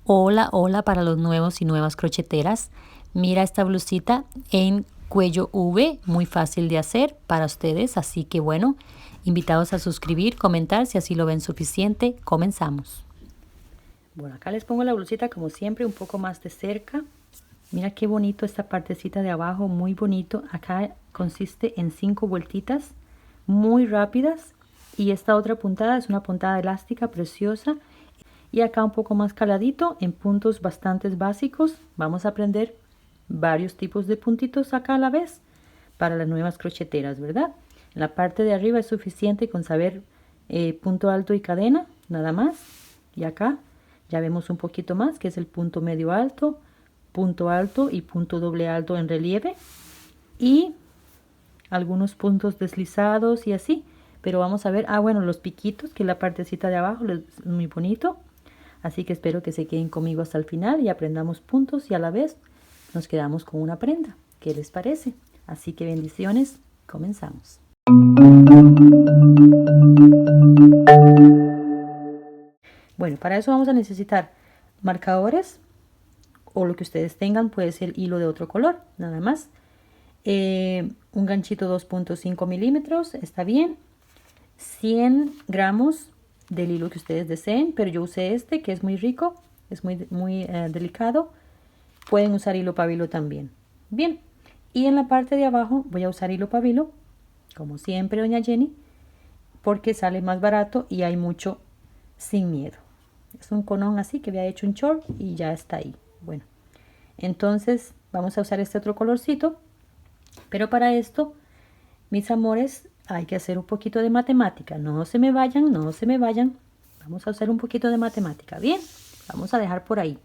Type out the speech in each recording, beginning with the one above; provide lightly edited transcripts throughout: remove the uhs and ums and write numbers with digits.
Hola, hola para los nuevos y nuevas crocheteras. Mira esta blusita en cuello V, muy fácil de hacer para ustedes, así que bueno, invitados a suscribir, comentar si así lo ven suficiente. Comenzamos. Bueno, acá les pongo la blusita como siempre un poco más de cerca. Mira qué bonito esta partecita de abajo, muy bonito. Acá consiste en 5 vueltitas muy rápidas y esta otra puntada es una puntada elástica preciosa. Y acá un poco más caladito en puntos bastante básicos. Vamos a aprender varios tipos de puntitos acá a la vez para las nuevas crocheteras, ¿verdad? En la parte de arriba es suficiente con saber punto alto y cadena, nada más. Y acá ya vemos un poquito más, que es el punto medio alto y punto doble alto en relieve. Y algunos puntos deslizados y así. Pero vamos a ver, bueno, los piquitos, que es la partecita de abajo, es muy bonito. Así que espero que se queden conmigo hasta el final y aprendamos puntos y a la vez nos quedamos con una prenda. ¿Qué les parece? Así que bendiciones, comenzamos. Bueno, para eso vamos a necesitar marcadores o lo que ustedes tengan, puede ser hilo de otro color, nada más. Un ganchito 2.5 milímetros, está bien. 100 gramos del hilo que ustedes deseen, pero yo usé este que es muy rico, es muy delicado. Pueden usar hilo pabilo también. Bien, y en la parte de abajo voy a usar hilo pabilo, como siempre doña Jenny, porque sale más barato y hay mucho sin miedo. Es un conón así que había hecho un short y ya está ahí. Bueno, entonces vamos a usar este otro colorcito, pero para esto, mis amores, hay que hacer un poquito de matemática. No se me vayan, no se me vayan. Vamos a hacer un poquito de matemática. Bien, vamos a dejar por ahí.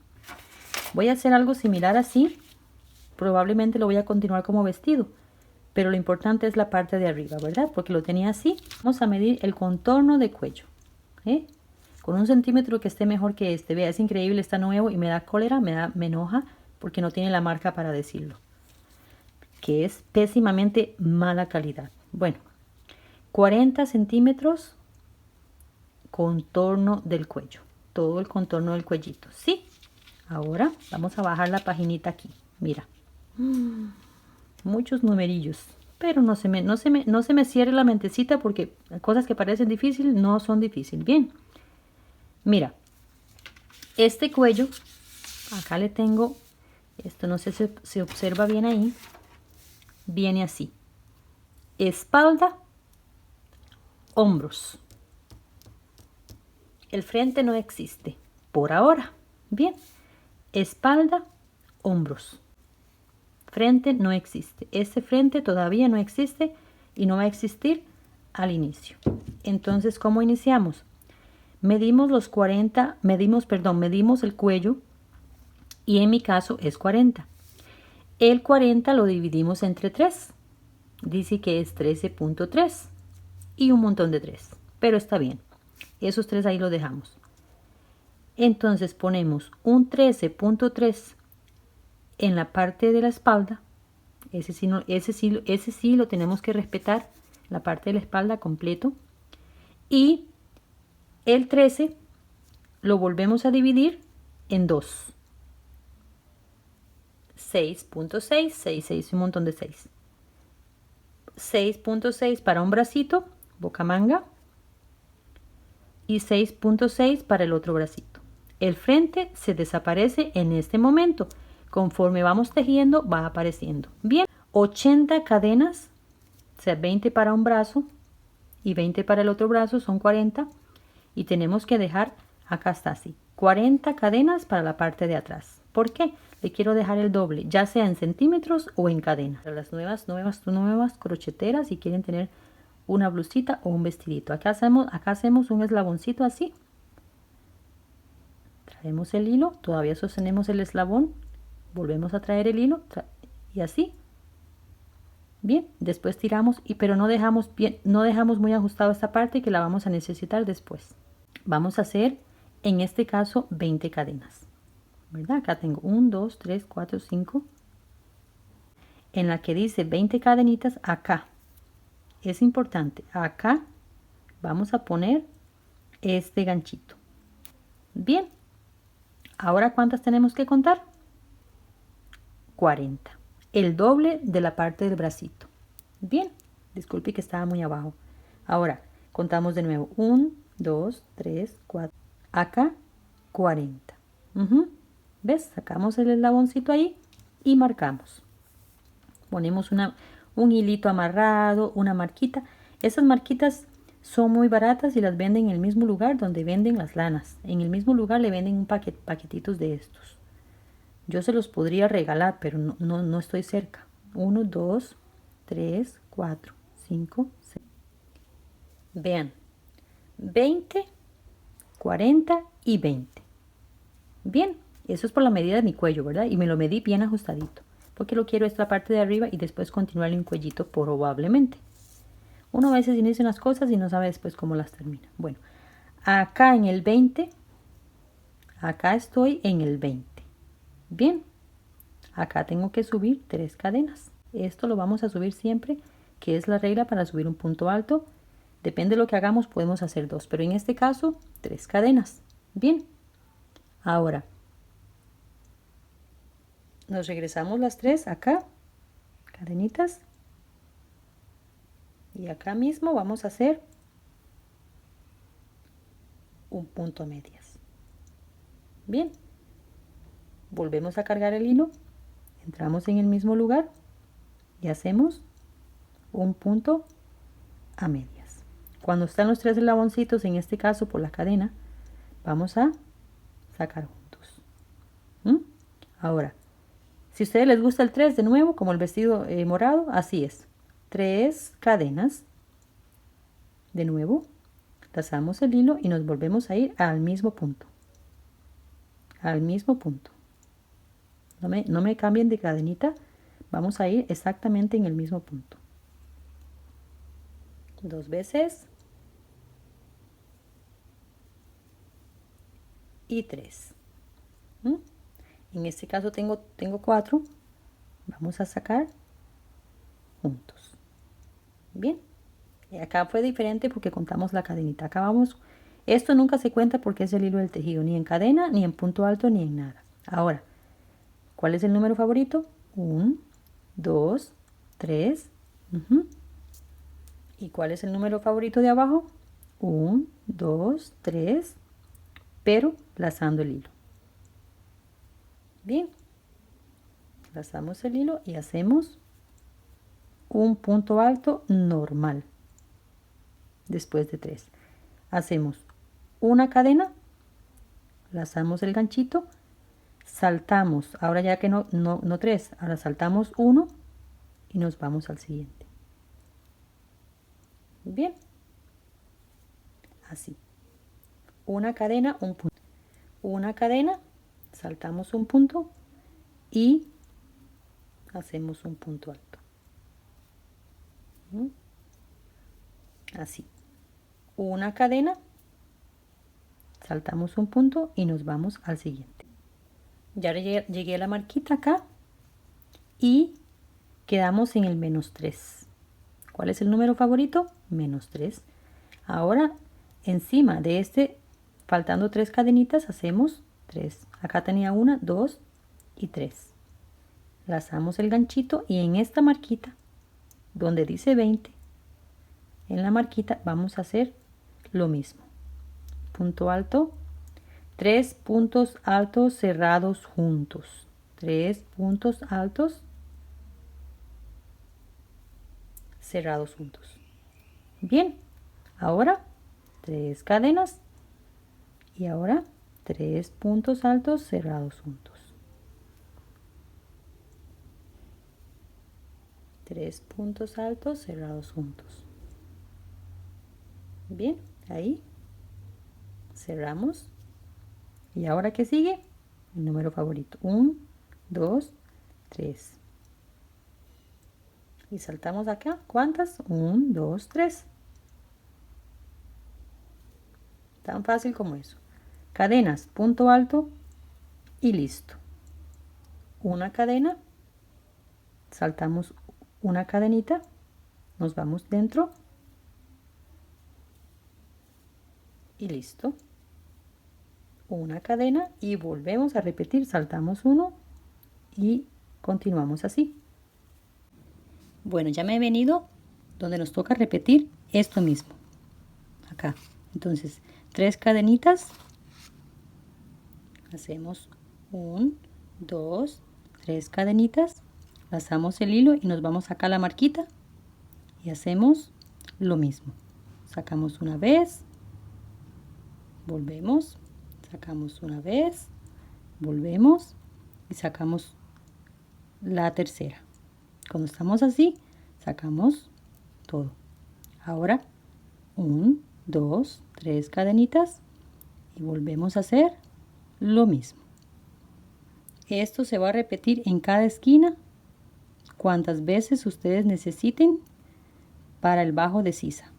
Voy a hacer algo similar así. Probablemente lo voy a continuar como vestido. Pero lo importante es la parte de arriba, ¿verdad? Porque lo tenía así. Vamos a medir el contorno de cuello. Con 1 centímetro que esté mejor que este. Vea, es increíble, está nuevo y me da cólera, me enoja porque no tiene la marca para decirlo. Que es pésimamente mala calidad. Bueno, 40 centímetros contorno del cuello, todo el contorno del cuellito, ¿sí? Ahora vamos a bajar la paginita aquí, mira, muchos numerillos, pero no se me cierre la mentecita porque cosas que parecen difíciles no son difíciles. Bien, mira, este cuello, acá le tengo, esto no sé si se observa bien ahí, viene así, espalda, hombros. El frente no existe, por ahora. Bien, espalda, hombros. Frente no existe. Este frente todavía no existe y no va a existir al inicio. Entonces, ¿cómo iniciamos? Medimos los 40, medimos el cuello y en mi caso es 40. El 40 lo dividimos entre 3. Dice que es 13.3 y un montón de 3, pero está bien. Esos 3 ahí los dejamos. Entonces ponemos un 13.3 en la parte de la espalda. Ese sí lo tenemos que respetar, la parte de la espalda completo. Y el 13 lo volvemos a dividir en 2. 6.6, 6, un montón de 6. 6.6 para un bracito, boca manga. Y 6.6 para el otro bracito. El frente se desaparece en este momento. Conforme vamos tejiendo va apareciendo. Bien, 80 cadenas, o sea 20 para un brazo y 20 para el otro brazo, son 40. Y tenemos que dejar, acá está así, 40 cadenas para la parte de atrás. ¿Por qué? Le quiero dejar el doble, ya sea en centímetros o en cadena. Para las nuevas crocheteras, si quieren tener una blusita o un vestidito. Acá hacemos un eslaboncito así. Traemos el hilo, todavía sostenemos el eslabón, volvemos a traer el hilo y así. Bien, después tiramos, pero no dejamos muy ajustado esta parte que la vamos a necesitar después. Vamos a hacer, en este caso, 20 cadenas. ¿Verdad? Acá tengo 1, 2, 3, 4, 5. En la que dice 20 cadenitas, acá. Es importante, acá vamos a poner este ganchito. Bien, Ahora, ¿cuántas tenemos que contar? 40. El doble de la parte del bracito. Bien, disculpe que estaba muy abajo. Ahora, contamos de nuevo. 1, 2, 3, 4. Acá, 40. ¿Ves? Sacamos el eslaboncito ahí y marcamos. Ponemos un hilito amarrado, una marquita. Esas marquitas son muy baratas y las venden en el mismo lugar donde venden las lanas. En el mismo lugar le venden un paquetitos de estos. Yo se los podría regalar, pero no estoy cerca. 1, 2, 3, 4, 5, 6. Vean, 20, 40 y 20. Bien, eso es por la medida de mi cuello, ¿verdad? Y me lo medí bien ajustadito, porque lo quiero esta parte de arriba y después continuar en un cuellito probablemente. Uno a veces inicia unas cosas y no sabe después cómo las termina. Bueno, acá en el 20, acá estoy en el 20. Bien, acá tengo que subir 3 cadenas. Esto lo vamos a subir siempre, que es la regla para subir un punto alto. Depende de lo que hagamos, podemos hacer 2, pero en este caso 3 cadenas. Bien, ahora nos regresamos las 3 acá, cadenitas, y acá mismo vamos a hacer un punto a medias. Bien, volvemos a cargar el hilo, entramos en el mismo lugar y hacemos un punto a medias. Cuando están los 3 eslaboncitos, en este caso por la cadena, vamos a sacar juntos. Ahora, si a ustedes les gusta el 3 de nuevo, como el vestido morado, así es. 3 cadenas. De nuevo, lazamos el hilo y nos volvemos a ir al mismo punto. Al mismo punto. No me cambien de cadenita. Vamos a ir exactamente en el mismo punto. 2 veces. Y 3. En este caso tengo 4. Vamos a sacar juntos. Bien. Y acá fue diferente porque contamos la cadenita. Acá vamos. Esto nunca se cuenta porque es el hilo del tejido. Ni en cadena, ni en punto alto, ni en nada. Ahora, ¿cuál es el número favorito? 1, 2, 3. ¿Y cuál es el número favorito de abajo? 1, 2, 3. Pero lazando el hilo. Bien. Lazamos el hilo y hacemos un punto alto normal. Después de 3. Hacemos una cadena, lazamos el ganchito, saltamos, ahora ya que no 3, ahora saltamos 1 y nos vamos al siguiente. Bien, así. Una cadena, un punto. Una cadena, saltamos un punto y hacemos un punto alto. Así. Una cadena, saltamos un punto y nos vamos al siguiente. Ya llegué a la marquita acá y quedamos en el menos 3. ¿Cuál es el número favorito? Menos 3. Ahora encima de este, faltando 3 cadenitas, hacemos 3. Acá tenía 1, 2 y 3. Lazamos el ganchito y en esta marquita, donde dice 20, en la marquita vamos a hacer lo mismo. Punto alto, 3 puntos altos cerrados juntos. 3 puntos altos cerrados juntos. Bien, ahora 3 cadenas y ahora 3 puntos altos cerrados juntos. 3 puntos altos cerrados juntos. Bien, ahí cerramos. ¿Y ahora qué sigue? El número favorito. 1, 2, 3. Y saltamos acá. ¿Cuántas? 1, 2, 3. Tan fácil como eso. Cadenas, punto alto y listo. Una cadena, saltamos una cadenita, nos vamos dentro y listo. una cadena y volvemos a repetir, saltamos uno y continuamos así. Bueno, ya me he venido donde nos toca repetir esto mismo, acá. Entonces, 3 cadenitas, hacemos 1, 2, 3 cadenitas, lazamos el hilo y nos vamos acá a la marquita y hacemos lo mismo. Sacamos una vez, volvemos, sacamos una vez, volvemos y sacamos la tercera. Cuando estamos así, sacamos todo. Ahora, 1, 2, 3 cadenitas y volvemos a hacer lo mismo. Esto se va a repetir en cada esquina cuantas veces ustedes necesiten para el bajo de sisa.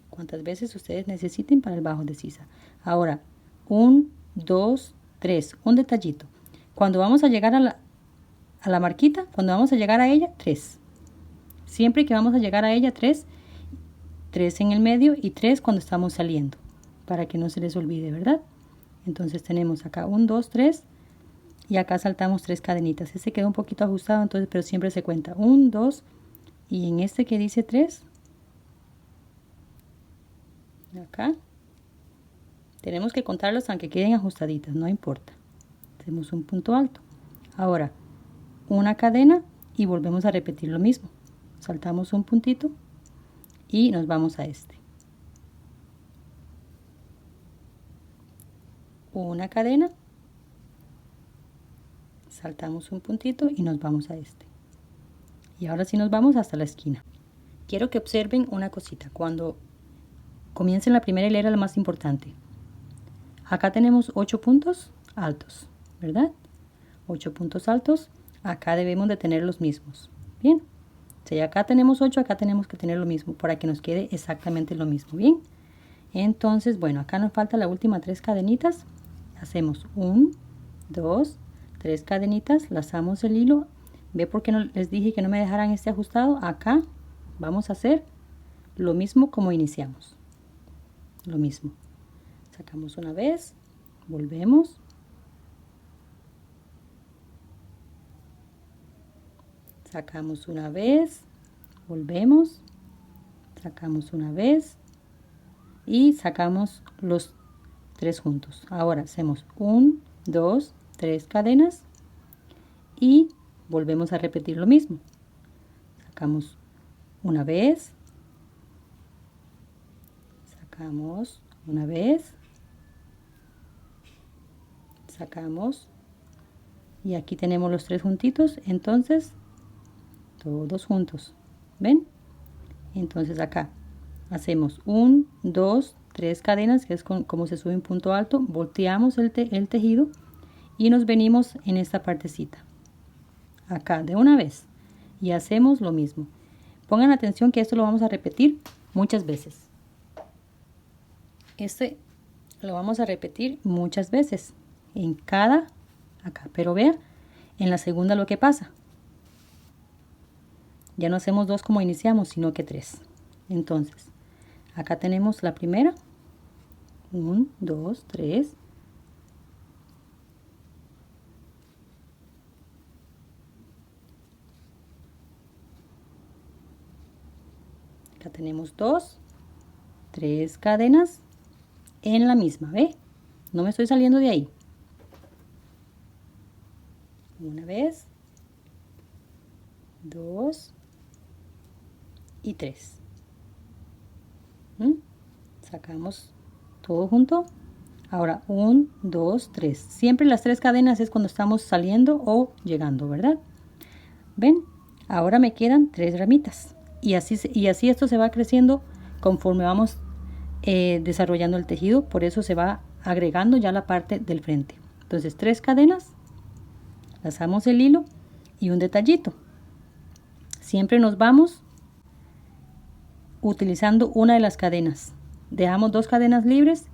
Cuantas veces ustedes necesiten para el bajo de sisa. Ahora, 1, 2, 3. Un detallito. Cuando vamos a llegar a la marquita, cuando vamos a llegar a ella, 3. Siempre que vamos a llegar a ella, 3. 3 en el medio y 3 cuando estamos saliendo. Para que no se les olvide, ¿verdad? Entonces tenemos acá 1, 2, 3. Y acá saltamos 3 cadenitas. Este quedó un poquito ajustado, entonces, pero siempre se cuenta. 1, 2. Y en este que dice 3. Acá. Tenemos que contarlos aunque queden ajustaditas, no importa. Hacemos un punto alto. Ahora, una cadena y volvemos a repetir lo mismo. Saltamos un puntito y nos vamos a este. Una cadena, saltamos un puntito y nos vamos a este. Y ahora sí nos vamos hasta la esquina. Quiero que observen una cosita. Cuando comiencen la primera hilera, lo más importante. Acá tenemos 8 puntos altos, ¿verdad? 8 puntos altos. Acá debemos de tener los mismos. Bien. Si acá tenemos 8, acá tenemos que tener lo mismo para que nos quede exactamente lo mismo. Bien. Entonces, bueno, acá nos falta la última 3 cadenitas. Hacemos 1, 2, 3 cadenitas. Lazamos el hilo. ¿Ve por qué no les dije que no me dejaran este ajustado? Acá vamos a hacer lo mismo como iniciamos. Lo mismo. Sacamos una vez. Volvemos. Sacamos una vez, volvemos, sacamos una vez y sacamos los 3 juntos. Ahora hacemos 1, 2, 3 cadenas y volvemos a repetir lo mismo. Sacamos una vez, sacamos una vez, sacamos y aquí tenemos los 3 juntitos, entonces todos juntos, ¿ven? Entonces acá hacemos 1, 2, 3 cadenas, que es como se sube un punto alto, volteamos el tejido y nos venimos en esta partecita, acá de una vez, y hacemos lo mismo. Pongan atención que esto lo vamos a repetir muchas veces. Este lo vamos a repetir muchas veces, en cada, acá, pero vean, en la segunda lo que pasa. Ya no hacemos 2 como iniciamos, sino que 3. Entonces, acá tenemos la primera. 1, 2, 3. Acá tenemos 2, 3 cadenas en la misma, ¿ve? No me estoy saliendo de ahí. Una vez, 2 y 3. Sacamos todo junto. Ahora 1, 2, 3. Siempre las 3 cadenas es cuando estamos saliendo o llegando, ¿verdad? ¿Ven? Ahora me quedan 3 ramitas. Y así esto se va creciendo conforme vamos desarrollando el tejido. Por eso se va agregando ya la parte del frente. Entonces 3 cadenas. Lazamos el hilo y un detallito. Siempre nos vamos utilizando una de las cadenas. Dejamos 2 cadenas libres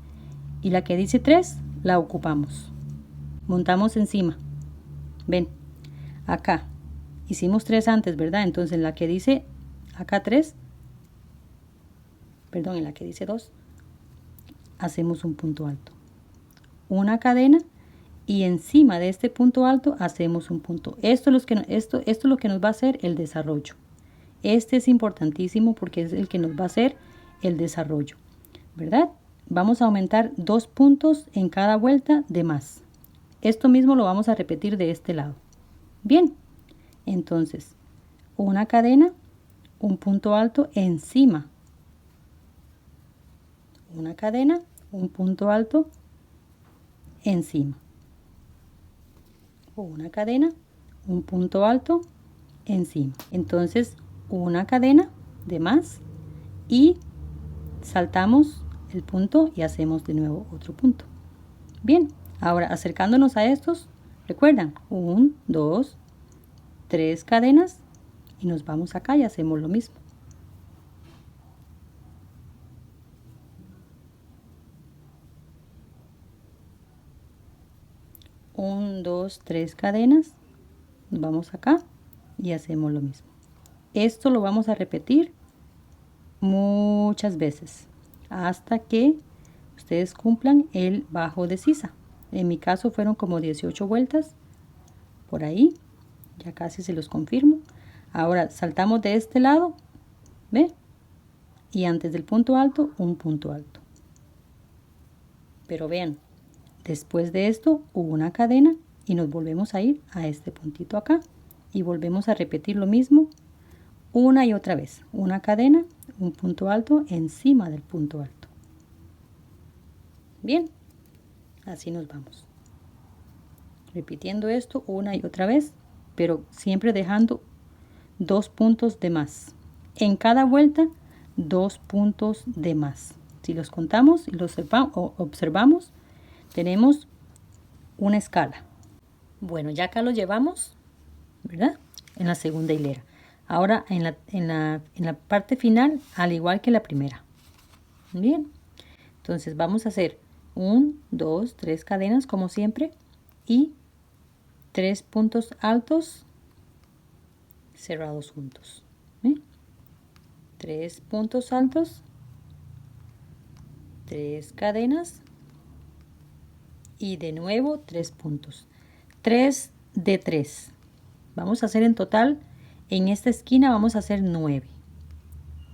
y la que dice 3 la ocupamos. Montamos encima. Ven, acá hicimos 3 antes, ¿verdad? Entonces en la que dice acá 3, perdón, en la que dice 2, hacemos un punto alto. Una cadena y encima de este punto alto hacemos un punto. Esto es lo que nos va a hacer el desarrollo. Este es importantísimo porque es el que nos va a hacer el desarrollo, ¿verdad? Vamos a aumentar 2 puntos en cada vuelta de más. Esto mismo lo vamos a repetir de este lado. Bien, entonces una cadena, un punto alto encima. Una cadena, un punto alto encima. Una cadena, un punto alto encima. Entonces una cadena de más y saltamos el punto y hacemos de nuevo otro punto. Bien, ahora acercándonos a estos, recuerdan, 1, 2, 3 cadenas y nos vamos acá y hacemos lo mismo. 1, 2, 3 cadenas, nos vamos acá y hacemos lo mismo. Esto lo vamos a repetir muchas veces hasta que ustedes cumplan el bajo de sisa. En mi caso fueron como 18 vueltas por ahí, ya casi se los confirmo. Ahora saltamos de este lado, ¿ve? Y antes del punto alto, un punto alto. Pero vean, después de esto una cadena y nos volvemos a ir a este puntito acá y volvemos a repetir lo mismo una y otra vez. Una cadena, un punto alto encima del punto alto. Bien, así nos vamos. Repitiendo esto una y otra vez, pero siempre dejando 2 puntos de más. En cada vuelta, 2 puntos de más. Si los contamos y los observamos, tenemos una escala. Bueno, ya acá lo llevamos, ¿verdad? En la segunda hilera. Ahora en la parte final, al igual que la primera. Bien, entonces vamos a hacer 1, 2, 3 cadenas como siempre y 3 puntos altos cerrados juntos. 3 puntos altos, 3 cadenas y de nuevo 3 puntos. 3 de 3. Vamos a hacer en total, en esta esquina vamos a hacer 9.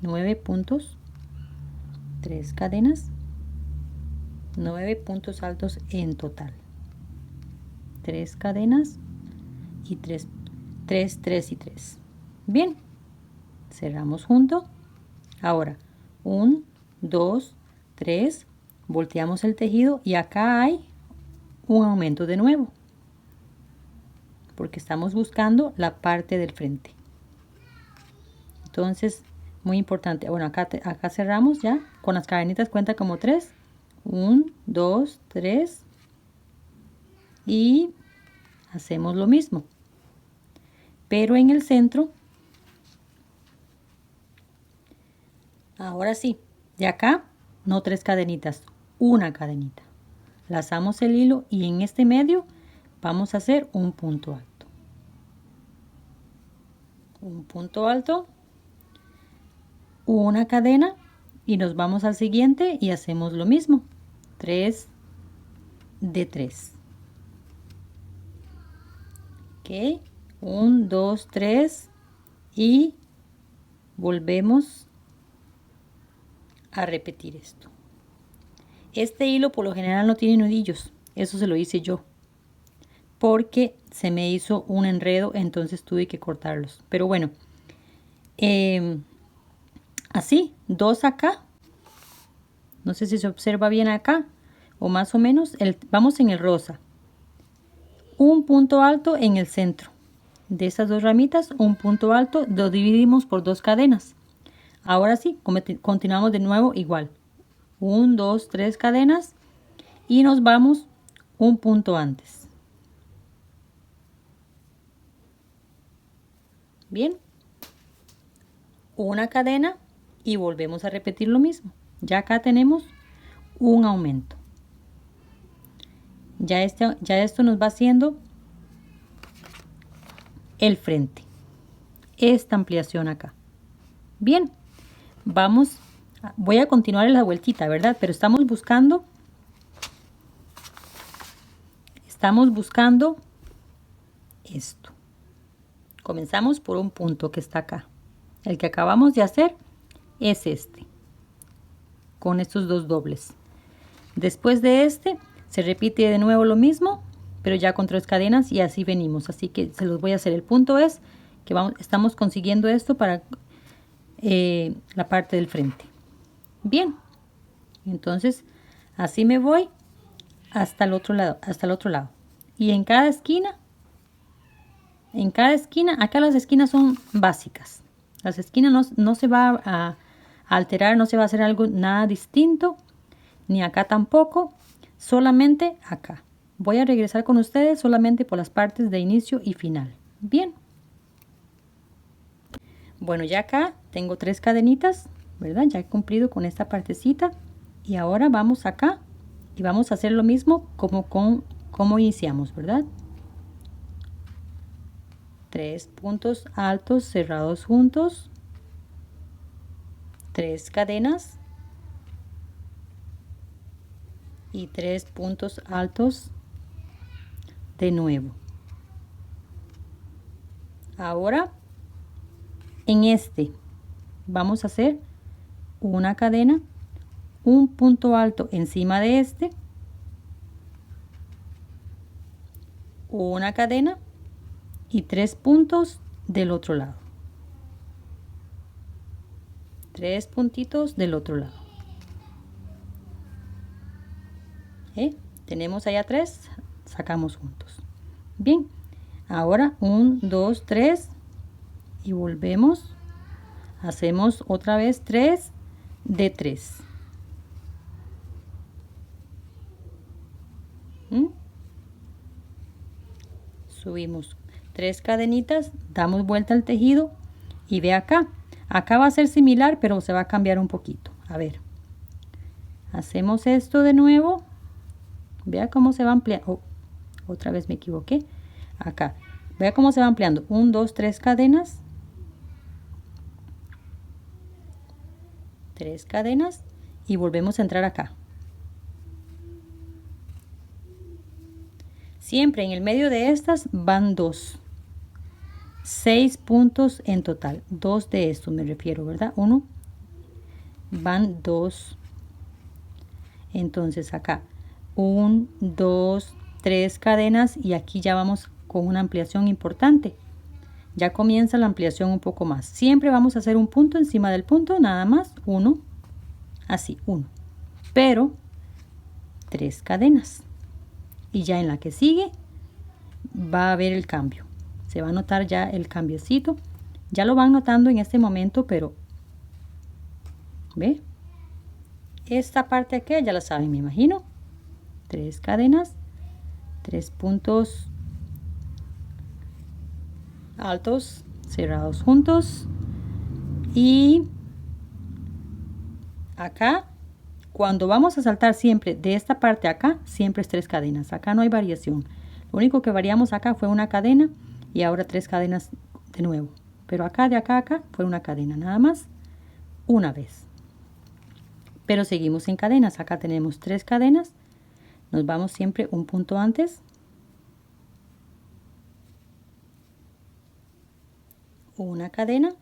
9 puntos, 3 cadenas, 9 puntos altos en total. 3 cadenas y 3 y 3. Bien, cerramos junto. Ahora 1, 2, 3, volteamos el tejido y acá hay un aumento de nuevo porque estamos buscando la parte del frente. Entonces, muy importante. Bueno, acá cerramos ya con las cadenitas, cuenta como 3. 1, 2, 3 y hacemos lo mismo, pero en el centro. Ahora sí, de acá no 3 cadenitas, una cadenita. Lazamos el hilo y en este medio vamos a hacer un punto alto. Un punto alto, una cadena y nos vamos al siguiente y hacemos lo mismo. 3 de 3. Ok, 1, 2, 3 y volvemos a repetir esto. Este hilo por lo general no tiene nudillos, eso se lo hice yo porque se me hizo un enredo, entonces tuve que cortarlos. Pero bueno, así, 2 acá, no sé si se observa bien acá o más o menos, vamos en el rosa. Un punto alto en el centro de estas 2 ramitas, un punto alto, lo dividimos por 2 cadenas. Ahora sí, continuamos de nuevo igual. 1, 2, 3 cadenas y nos vamos un punto antes. Bien, una cadena y volvemos a repetir lo mismo. Ya acá tenemos un aumento. Ya esto nos va haciendo el frente, esta ampliación acá. Bien, vamos Voy a continuar la vueltita, ¿verdad? Pero estamos buscando esto. Comenzamos por un punto que está acá. El que acabamos de hacer es este, con estos dos dobles. Después de este, se repite de nuevo lo mismo, pero ya con 3 cadenas y así venimos. Así que se los voy a hacer. El punto es que estamos consiguiendo esto para la parte del frente. Bien, entonces así me voy hasta el otro lado, y en cada esquina, acá las esquinas son básicas. Las esquinas no se va a alterar, no se va a hacer algo nada distinto, ni acá tampoco, solamente acá. Voy a regresar con ustedes solamente por las partes de inicio y final. Bien. Bueno, ya acá tengo 3 cadenitas, ¿verdad? Ya he cumplido con esta partecita. Y ahora vamos acá y vamos a hacer lo mismo como iniciamos, ¿verdad? 3 puntos altos cerrados juntos. 3 cadenas. Y 3 puntos altos de nuevo. Ahora en este vamos a hacer una cadena, un punto alto encima de este, una cadena y 3 puntos del otro lado. 3 puntitos del otro lado. Tenemos allá 3, sacamos juntos. Bien, ahora 1, 2, 3 y volvemos. Hacemos otra vez 3 de 3. Subimos 3 cadenitas, damos vuelta al tejido y ve acá. Acá va a ser similar, pero se va a cambiar un poquito. A ver, hacemos esto de nuevo. Vea cómo se va ampliando. Oh, otra vez me equivoqué. Acá, vea cómo se va ampliando. 1, 2, 3 cadenas. 3 cadenas y volvemos a entrar acá. Siempre en el medio de estas van 2. 6 puntos en total. 2 de estos me refiero, ¿verdad? 1. Van 2. Entonces acá 1, 2, 3 cadenas y aquí ya vamos con una ampliación importante. Ya comienza la ampliación un poco más. Siempre vamos a hacer un punto encima del punto, nada más. 1. Así, 1. Pero 3 cadenas. Y ya en la que sigue va a haber el cambio. Se va a notar ya el cambiecito. Ya lo van notando en este momento, pero ¿ve? Esta parte aquí ya la saben, me imagino. 3 cadenas, 3 puntos altos cerrados juntos. Y acá, cuando vamos a saltar siempre de esta parte acá, siempre es 3 cadenas. Acá no hay variación. Lo único que variamos acá fue una cadena y ahora 3 cadenas de nuevo. Pero acá, de acá a acá, fue una cadena nada más, una vez. Pero seguimos en cadenas. Acá tenemos 3 cadenas. Nos vamos siempre un punto antes. Una cadena.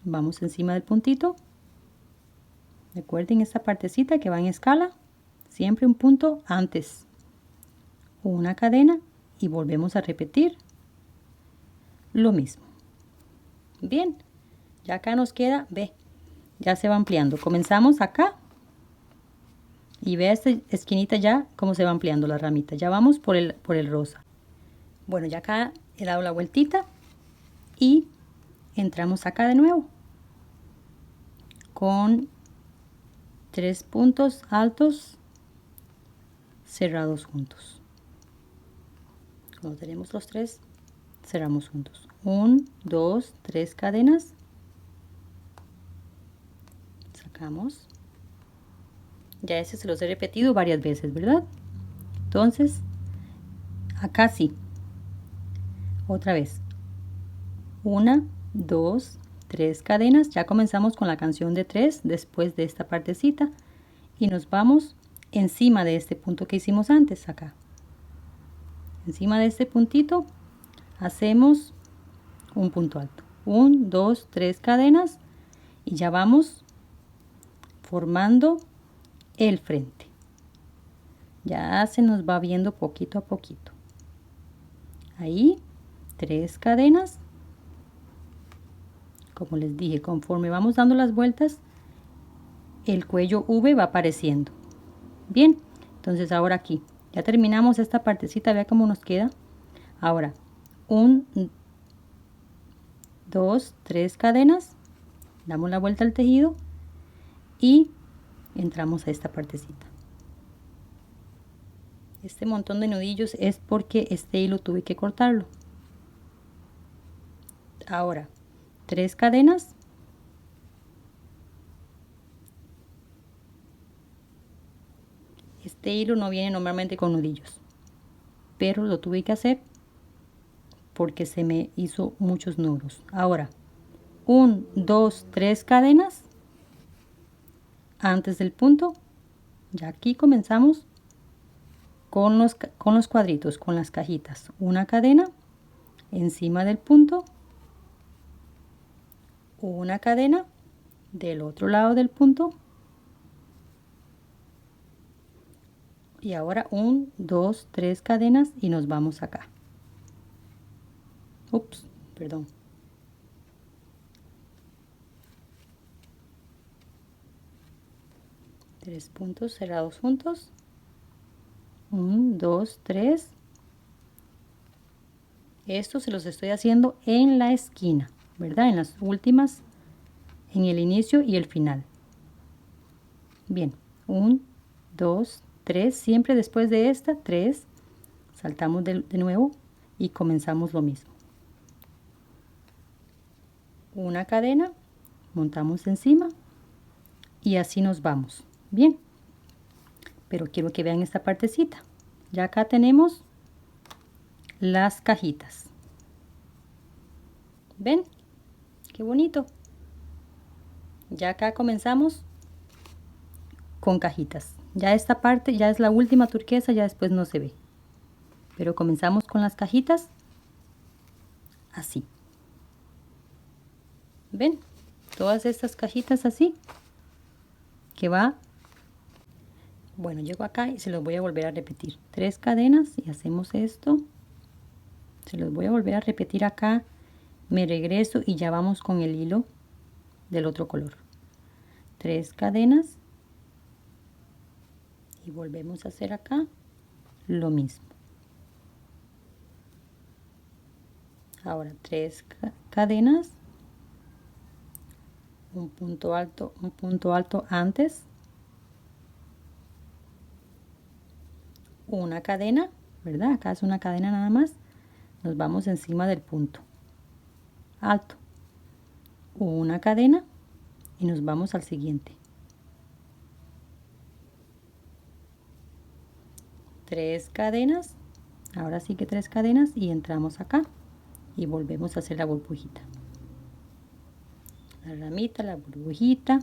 Vamos encima del puntito. Recuerden esta partecita que va en escala. Siempre un punto antes. Una cadena y volvemos a repetir lo mismo. Bien, ya acá nos queda, ve, ya se va ampliando. Comenzamos acá y ve esta esquinita ya cómo se va ampliando la ramita. Ya vamos por el rosa. Bueno, ya acá he dado la vueltita y entramos acá de nuevo con 3 puntos altos cerrados juntos. Cuando tenemos los 3, cerramos juntos. 1, 2, 3 cadenas. Sacamos. Ya ese se los he repetido varias veces, ¿verdad? Entonces, acá sí. Otra vez. 1, 2, 3 cadenas. Ya comenzamos con la canción de 3 después de esta partecita y nos vamos encima de este punto que hicimos antes acá. Encima de este puntito hacemos un punto alto. 1, 2, 3 cadenas y ya vamos formando el frente. Ya se nos va viendo poquito a poquito. Ahí 3 cadenas. Como les dije, conforme vamos dando las vueltas, el cuello V va apareciendo. Bien, entonces ahora aquí ya terminamos esta partecita, vea cómo nos queda. Ahora 1, 2, 3 cadenas, damos la vuelta al tejido y entramos a esta partecita. Este montón de nudillos es porque este hilo tuve que cortarlo. Ahora 3 cadenas, este hilo no viene normalmente con nudillos, pero lo tuve que hacer porque se me hizo muchos nudos. Ahora 1, 2, 3 cadenas antes del punto. Ya aquí comenzamos con los cuadritos, con las cajitas. Una cadena encima del punto, una cadena del otro lado del punto y ahora 1, 2, 3 cadenas y nos vamos acá. Ups, perdón. Tres puntos cerrados juntos. 1, 2, 3. Esto se los estoy haciendo en la esquina, ¿verdad? En las últimas, en el inicio y el final. Bien, 1, 2, 3. Siempre después de esta, 3. Saltamos de nuevo y comenzamos lo mismo. Una cadena, montamos encima y así nos vamos. Bien, pero quiero que vean esta partecita. Ya acá tenemos las cajitas. ¿Ven? Qué bonito. Ya acá comenzamos con cajitas. Ya esta parte ya es la última turquesa, ya después no se ve. Pero comenzamos con las cajitas así. ¿Ven? Todas estas cajitas así. Que va. Bueno, llego acá y se los voy a volver a repetir. 3 cadenas y hacemos esto. Se los voy a volver a repetir acá. Me regreso y ya vamos con el hilo del otro color. 3 cadenas y volvemos a hacer acá lo mismo. Ahora 3 cadenas, un punto alto antes, una cadena, ¿verdad? Acá es una cadena nada más. Nos vamos encima del punto alto, una cadena y nos vamos al siguiente. 3 cadenas, ahora sí que 3 cadenas y entramos acá y volvemos a hacer la burbujita. La ramita, la burbujita,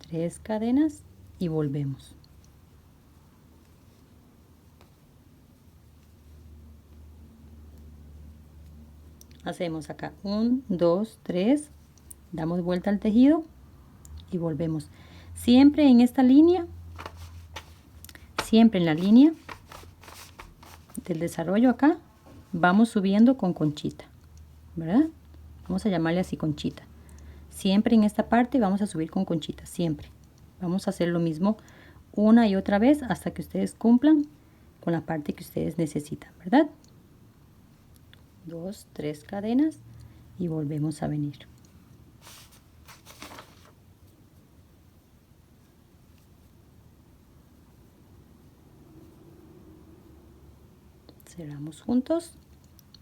3 cadenas y volvemos. Hacemos acá 1, 2, 3, damos vuelta al tejido y volvemos. Siempre en esta línea, siempre en la línea del desarrollo acá, vamos subiendo con conchita, ¿verdad? Vamos a llamarle así conchita. Siempre en esta parte vamos a subir con conchita, siempre. Vamos a hacer lo mismo una y otra vez hasta que ustedes cumplan con la parte que ustedes necesitan, ¿verdad? 2, 3 cadenas y volvemos a venir. Cerramos juntos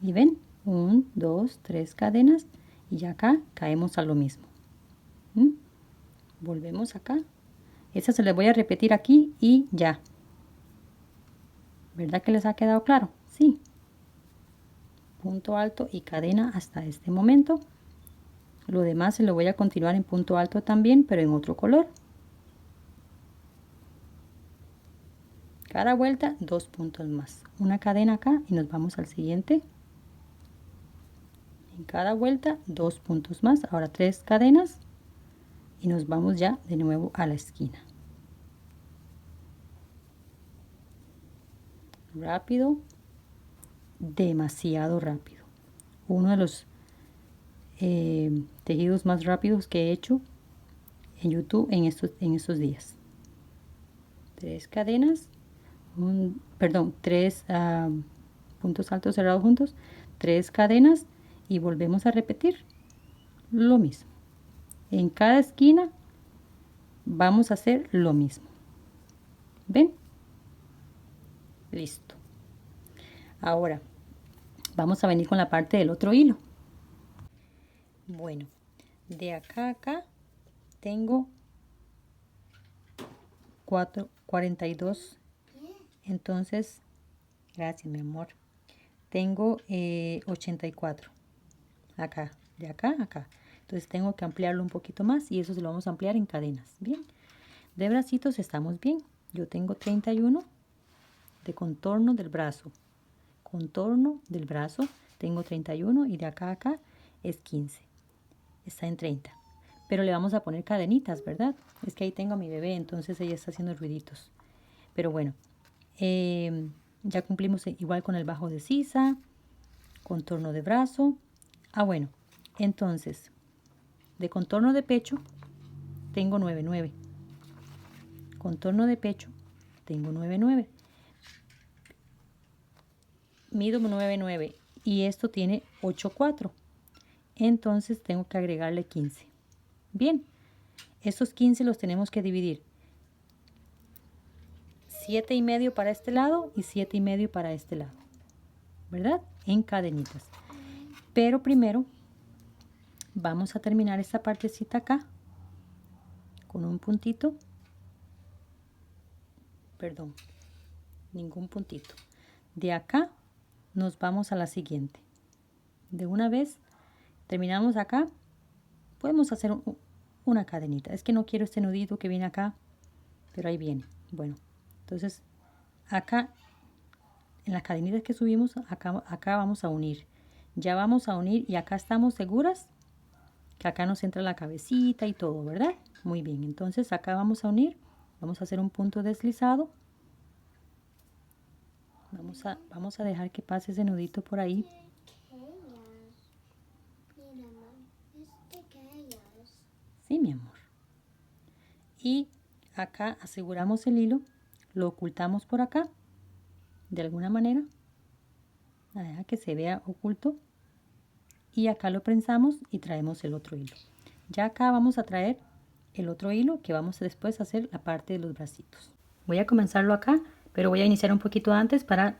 y ven, 1, 2, 3 cadenas y ya acá caemos a lo mismo. Volvemos acá. Esta se les voy a repetir aquí y ya. ¿Verdad que les ha quedado claro? Sí. Punto alto y cadena hasta este momento. Lo demás se lo voy a continuar en punto alto también, pero en otro color. Cada vuelta 2 puntos más. Una cadena acá y nos vamos al siguiente. En cada vuelta 2 puntos más. Ahora 3 cadenas y nos vamos ya de nuevo a la esquina. Rápido, demasiado rápido. Uno de los tejidos más rápidos que he hecho en YouTube en estos días. 3 cadenas, perdón, 3 puntos altos cerrados juntos, 3 cadenas y volvemos a repetir lo mismo. En cada esquina vamos a hacer lo mismo. ¿Ven? Listo. Ahora vamos a venir con la parte del otro hilo. Bueno, de acá a acá tengo 42. Entonces, gracias mi amor. Tengo 84. Acá, de acá a acá. Entonces tengo que ampliarlo un poquito más y eso se lo vamos a ampliar en cadenas. Bien. De bracitos estamos bien. Yo tengo 31 de contorno del brazo. Contorno del brazo tengo 31 y de acá a acá es 15. Está en 30. Pero le vamos a poner cadenitas, ¿verdad? Es que ahí tengo a mi bebé, entonces ella está haciendo ruiditos. Pero bueno, ya cumplimos igual con el bajo de sisa, contorno de brazo. Bueno, entonces, de contorno de pecho tengo 9,9. Contorno de pecho tengo 9,9. Mido 9,9 y esto tiene 8,4. Entonces tengo que agregarle 15. Bien, estos 15 los tenemos que dividir. 7,5 para este lado y 7,5 para este lado, ¿verdad? En cadenitas. Pero primero vamos a terminar esta partecita acá con un puntito. Perdón, ningún puntito. De acá nos vamos a la siguiente. De una vez terminamos acá, podemos hacer una cadenita. Es que no quiero este nudito que viene acá, pero ahí viene. Bueno, entonces acá en las cadenitas que subimos, acá vamos a unir. Ya vamos a unir y acá estamos seguras que acá nos entra la cabecita y todo, ¿verdad? Muy bien, entonces acá vamos a unir. Vamos a hacer un punto deslizado. Vamos a dejar que pase ese nudito por ahí. Sí, mi amor. Y acá aseguramos el hilo, lo ocultamos por acá, de alguna manera. Deja que se vea oculto. Y acá lo prensamos y traemos el otro hilo. Ya acá vamos a traer el otro hilo que vamos a después hacer la parte de los bracitos. Voy a comenzarlo acá, pero voy a iniciar un poquito antes para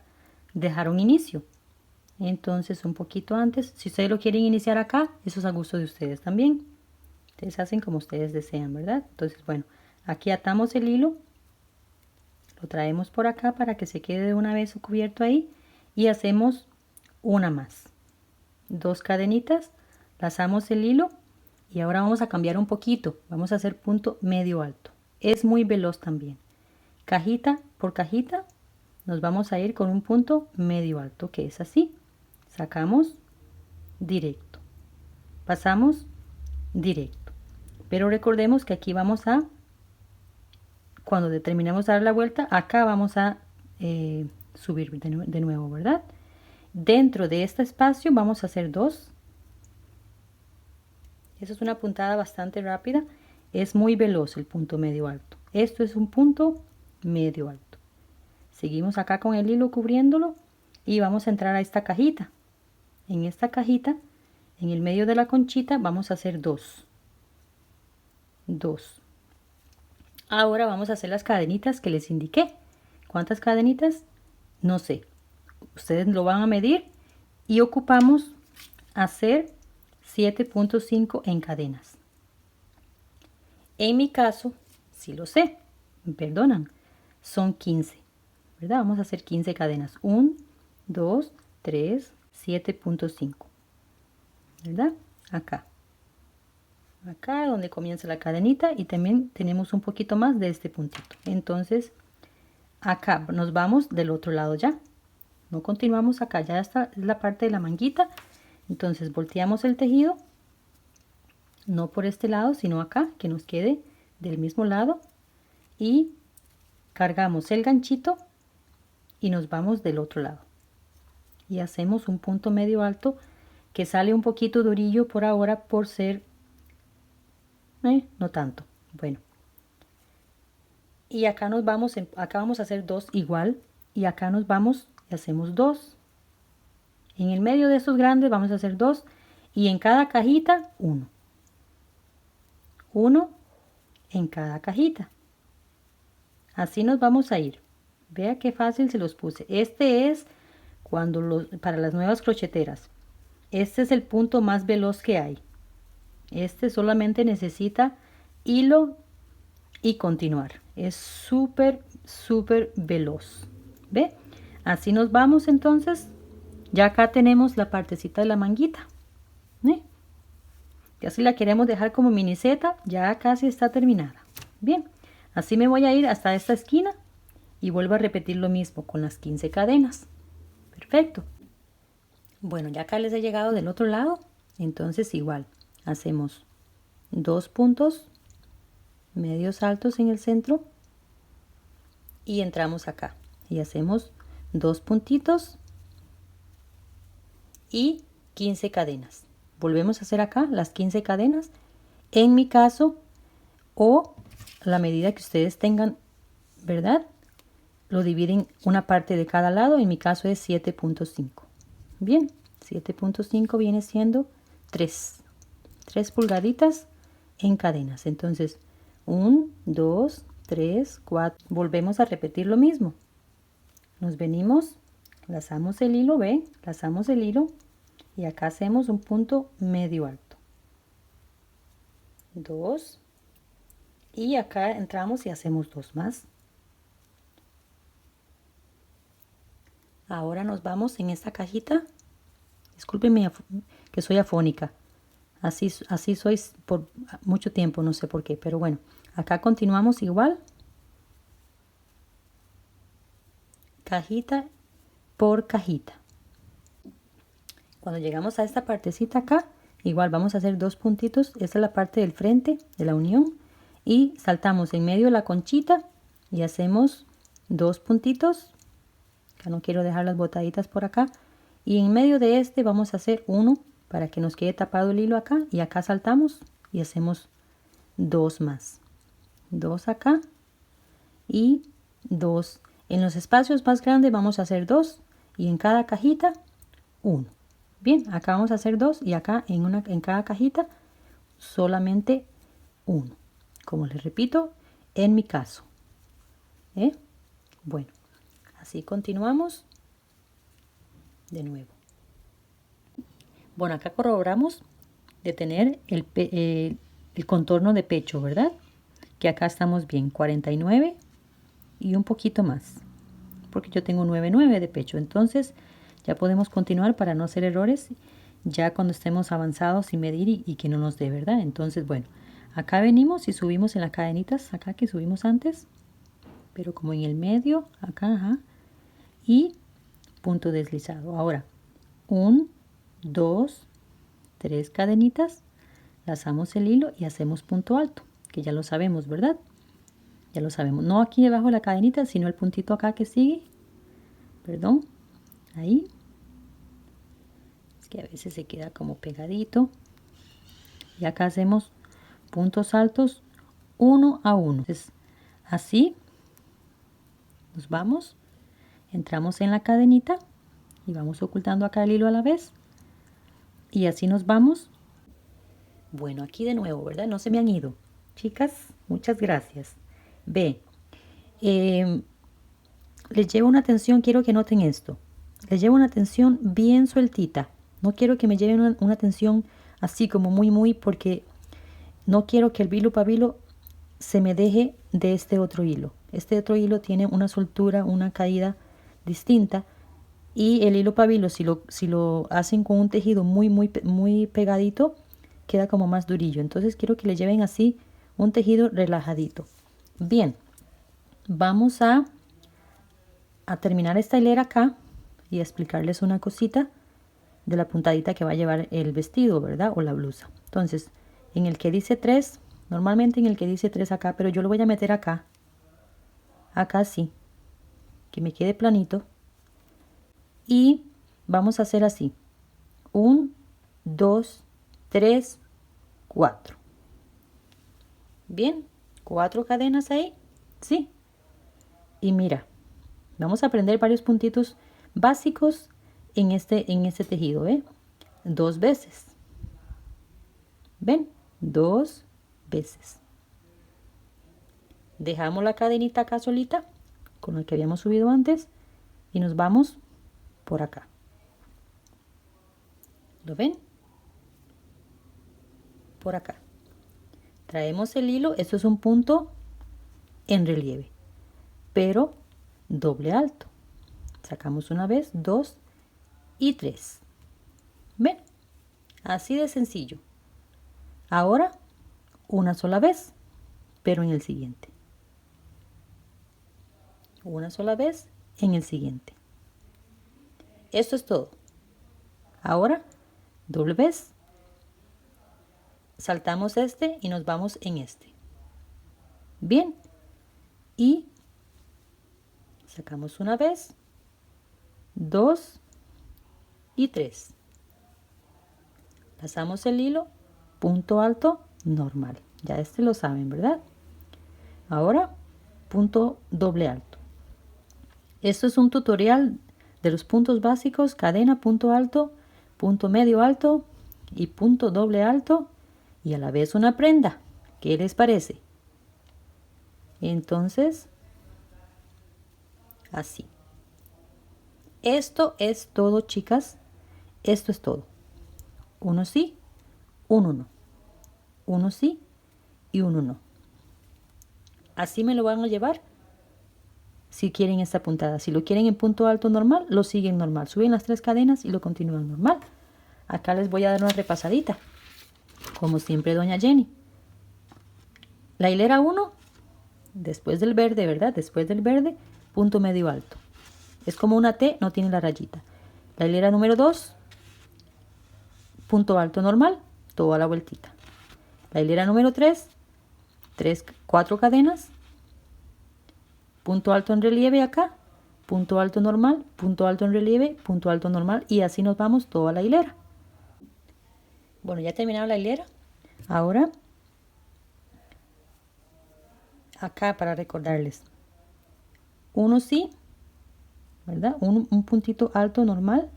dejar un inicio. Entonces un poquito antes, si ustedes lo quieren iniciar acá, eso es a gusto de ustedes también. Ustedes hacen como ustedes desean, ¿verdad? Entonces, bueno, aquí atamos el hilo, lo traemos por acá para que se quede de una vez cubierto ahí y hacemos una más. 2 cadenitas, lazamos el hilo y ahora vamos a cambiar un poquito. Vamos a hacer punto medio alto. Es muy veloz también. Cajita por cajita nos vamos a ir con un punto medio alto, que es así. Sacamos directo. Pasamos directo. Pero recordemos que aquí vamos a, cuando terminemos de dar la vuelta, acá vamos a subir de nuevo, ¿verdad? Dentro de este espacio vamos a hacer 2. Eso es una puntada bastante rápida. Es muy veloz el punto medio alto. Esto es un punto medio alto. Seguimos acá con el hilo cubriéndolo y vamos a entrar a esta cajita. En esta cajita, en el medio de la conchita, vamos a hacer 2. Ahora vamos a hacer las cadenitas que les indiqué. ¿Cuántas cadenitas? No sé. Ustedes lo van a medir y ocupamos hacer 7.5 en cadenas. En mi caso, sí lo sé, me perdonan, son 15, ¿verdad? Vamos a hacer 15 cadenas. 1, 2, 3, 7.5, ¿verdad? Acá. acá donde comienza la cadenita, y también tenemos un poquito más de este puntito. Entonces acá nos vamos del otro lado ya, no continuamos acá, ya está la parte de la manguita. Entonces volteamos el tejido, no por este lado sino acá, que nos quede del mismo lado, y cargamos el ganchito y nos vamos del otro lado y hacemos un punto medio alto que sale un poquito durillo por ahora por ser no tanto. Bueno, y acá nos vamos, acá vamos a hacer dos igual, y acá nos vamos y hacemos dos. En el medio de estos grandes vamos a hacer dos, y en cada cajita uno en cada cajita. Así nos vamos a ir. Vea qué fácil se los puse. Este es para las nuevas crocheteras. Este es el punto más veloz que hay. Este solamente necesita hilo y continuar. Es súper veloz. ¿Ve? Así nos vamos entonces. Ya acá tenemos la partecita de la manguita. Ya si la queremos dejar como miniseta, ya casi está terminada. Bien, así me voy a ir hasta esta esquina y vuelvo a repetir lo mismo con las 15 cadenas. Perfecto. Bueno, ya acá les he llegado del otro lado, entonces igual hacemos 2 puntos medios altos en el centro y entramos acá y hacemos 2 puntitos y 15 cadenas. Volvemos a hacer acá las 15 cadenas, en mi caso, o la medida que ustedes tengan, ¿verdad? Lo dividen una parte de cada lado, en mi caso es 7.5. Bien, 7.5 viene siendo 3 pulgaditas en cadenas. Entonces 1, 2, 3, 4. Volvemos a repetir lo mismo. Nos venimos, lazamos el hilo, ¿ven? Lazamos el hilo y acá hacemos un punto medio alto. 2 y acá entramos y hacemos 2 más. Ahora nos vamos en esta cajita. Discúlpenme que soy afónica. Así soy por mucho tiempo, no sé por qué, pero bueno, acá continuamos igual. Cajita por cajita. Cuando llegamos a esta partecita acá, igual vamos a hacer 2 puntitos. Esta es la parte del frente de la unión. Y saltamos en medio de la conchita y hacemos 2 puntitos. Ya no quiero dejar las botaditas por acá. Y en medio de este vamos a hacer uno para que nos quede tapado el hilo acá. Y acá saltamos y hacemos 2 más. 2 acá y 2. En los espacios más grandes vamos a hacer 2 y en cada cajita 1. Bien, acá vamos a hacer 2 y acá en cada cajita solamente 1. Como les repito, en mi caso. Bueno, así continuamos de nuevo. Bueno, acá corroboramos de tener el contorno de pecho, ¿verdad? Que acá estamos bien, 49 y un poquito más, porque yo tengo 9,9 de pecho. Entonces ya podemos continuar para no hacer errores ya cuando estemos avanzados y medir y que no nos dé, ¿verdad? Entonces, bueno, acá venimos y subimos en las cadenitas, acá que subimos antes, pero como en el medio, acá, ajá, y punto deslizado. Ahora, 1, 2, 3 cadenitas, lazamos el hilo y hacemos punto alto, que ya lo sabemos, ¿verdad? Ya lo sabemos, no aquí debajo de la cadenita, sino el puntito acá que sigue, perdón, ahí. Es que a veces se queda como pegadito. Y acá hacemos puntos altos 1 a 1. Entonces, así nos vamos, entramos en la cadenita y vamos ocultando acá el hilo a la vez. Y así nos vamos. Bueno, aquí de nuevo, ¿verdad? No se me han ido. Chicas, muchas gracias. Ve, les llevo una atención, quiero que noten esto. Les llevo una atención bien sueltita. No quiero que me lleven una atención así como muy, porque no quiero que el hilo pabilo se me deje de este otro hilo. Este otro hilo tiene una soltura, una caída distinta. Y el hilo pabilo, si lo hacen con un tejido muy pegadito, queda como más durillo. Entonces quiero que le lleven así un tejido relajadito. Bien, vamos a terminar esta hilera acá y a explicarles una cosita de la puntadita que va a llevar el vestido, ¿verdad? O la blusa. Entonces, en el que dice 3, normalmente en el que dice 3 acá, pero yo lo voy a meter acá. Acá sí, que me quede planito. Y vamos a hacer así. 1, 2, 3, 4. Bien, 4 cadenas ahí, sí. Y mira, vamos a aprender varios puntitos básicos en este tejido, ¿eh? 2 veces. ¿Ven? 2 veces. Dejamos la cadenita acá solita, con la que habíamos subido antes, y nos vamos por acá. ¿Lo ven? Por acá. Traemos el hilo, esto es un punto en relieve, pero doble alto. Sacamos una vez, 2 y 3. ¿Ven? Así de sencillo. Ahora, una sola vez, pero en el siguiente. Una sola vez en el siguiente. Esto es todo. Ahora, doble vez. Saltamos este y nos vamos en este. Bien. Y sacamos una vez, 2 y 3. Pasamos el hilo, punto alto, normal. Ya este lo saben, ¿verdad? Ahora, punto doble alto. Esto es un tutorial de los puntos básicos: cadena, punto alto, punto medio alto y punto doble alto, y a la vez una prenda. ¿Qué les parece? Entonces, así. Esto es todo, chicas. Esto es todo. Uno sí, uno no. Uno sí y uno no. Así me lo van a llevar si quieren esta puntada. Si lo quieren en punto alto normal, lo siguen normal. Suben las 3 cadenas y lo continúan normal. Acá les voy a dar una repasadita. Como siempre, doña Jenny. La hilera 1, después del verde, ¿verdad? Después del verde, punto medio alto. Es como una T, no tiene la rayita. La hilera número 2, punto alto normal, toda la vueltita. La hilera número 3, 4 cadenas, punto alto en relieve acá, punto alto normal, punto alto en relieve, punto alto normal, y así nos vamos toda la hilera. Bueno, ya terminado la hilera. Ahora, acá para recordarles, uno sí, ¿verdad? Un puntito alto normal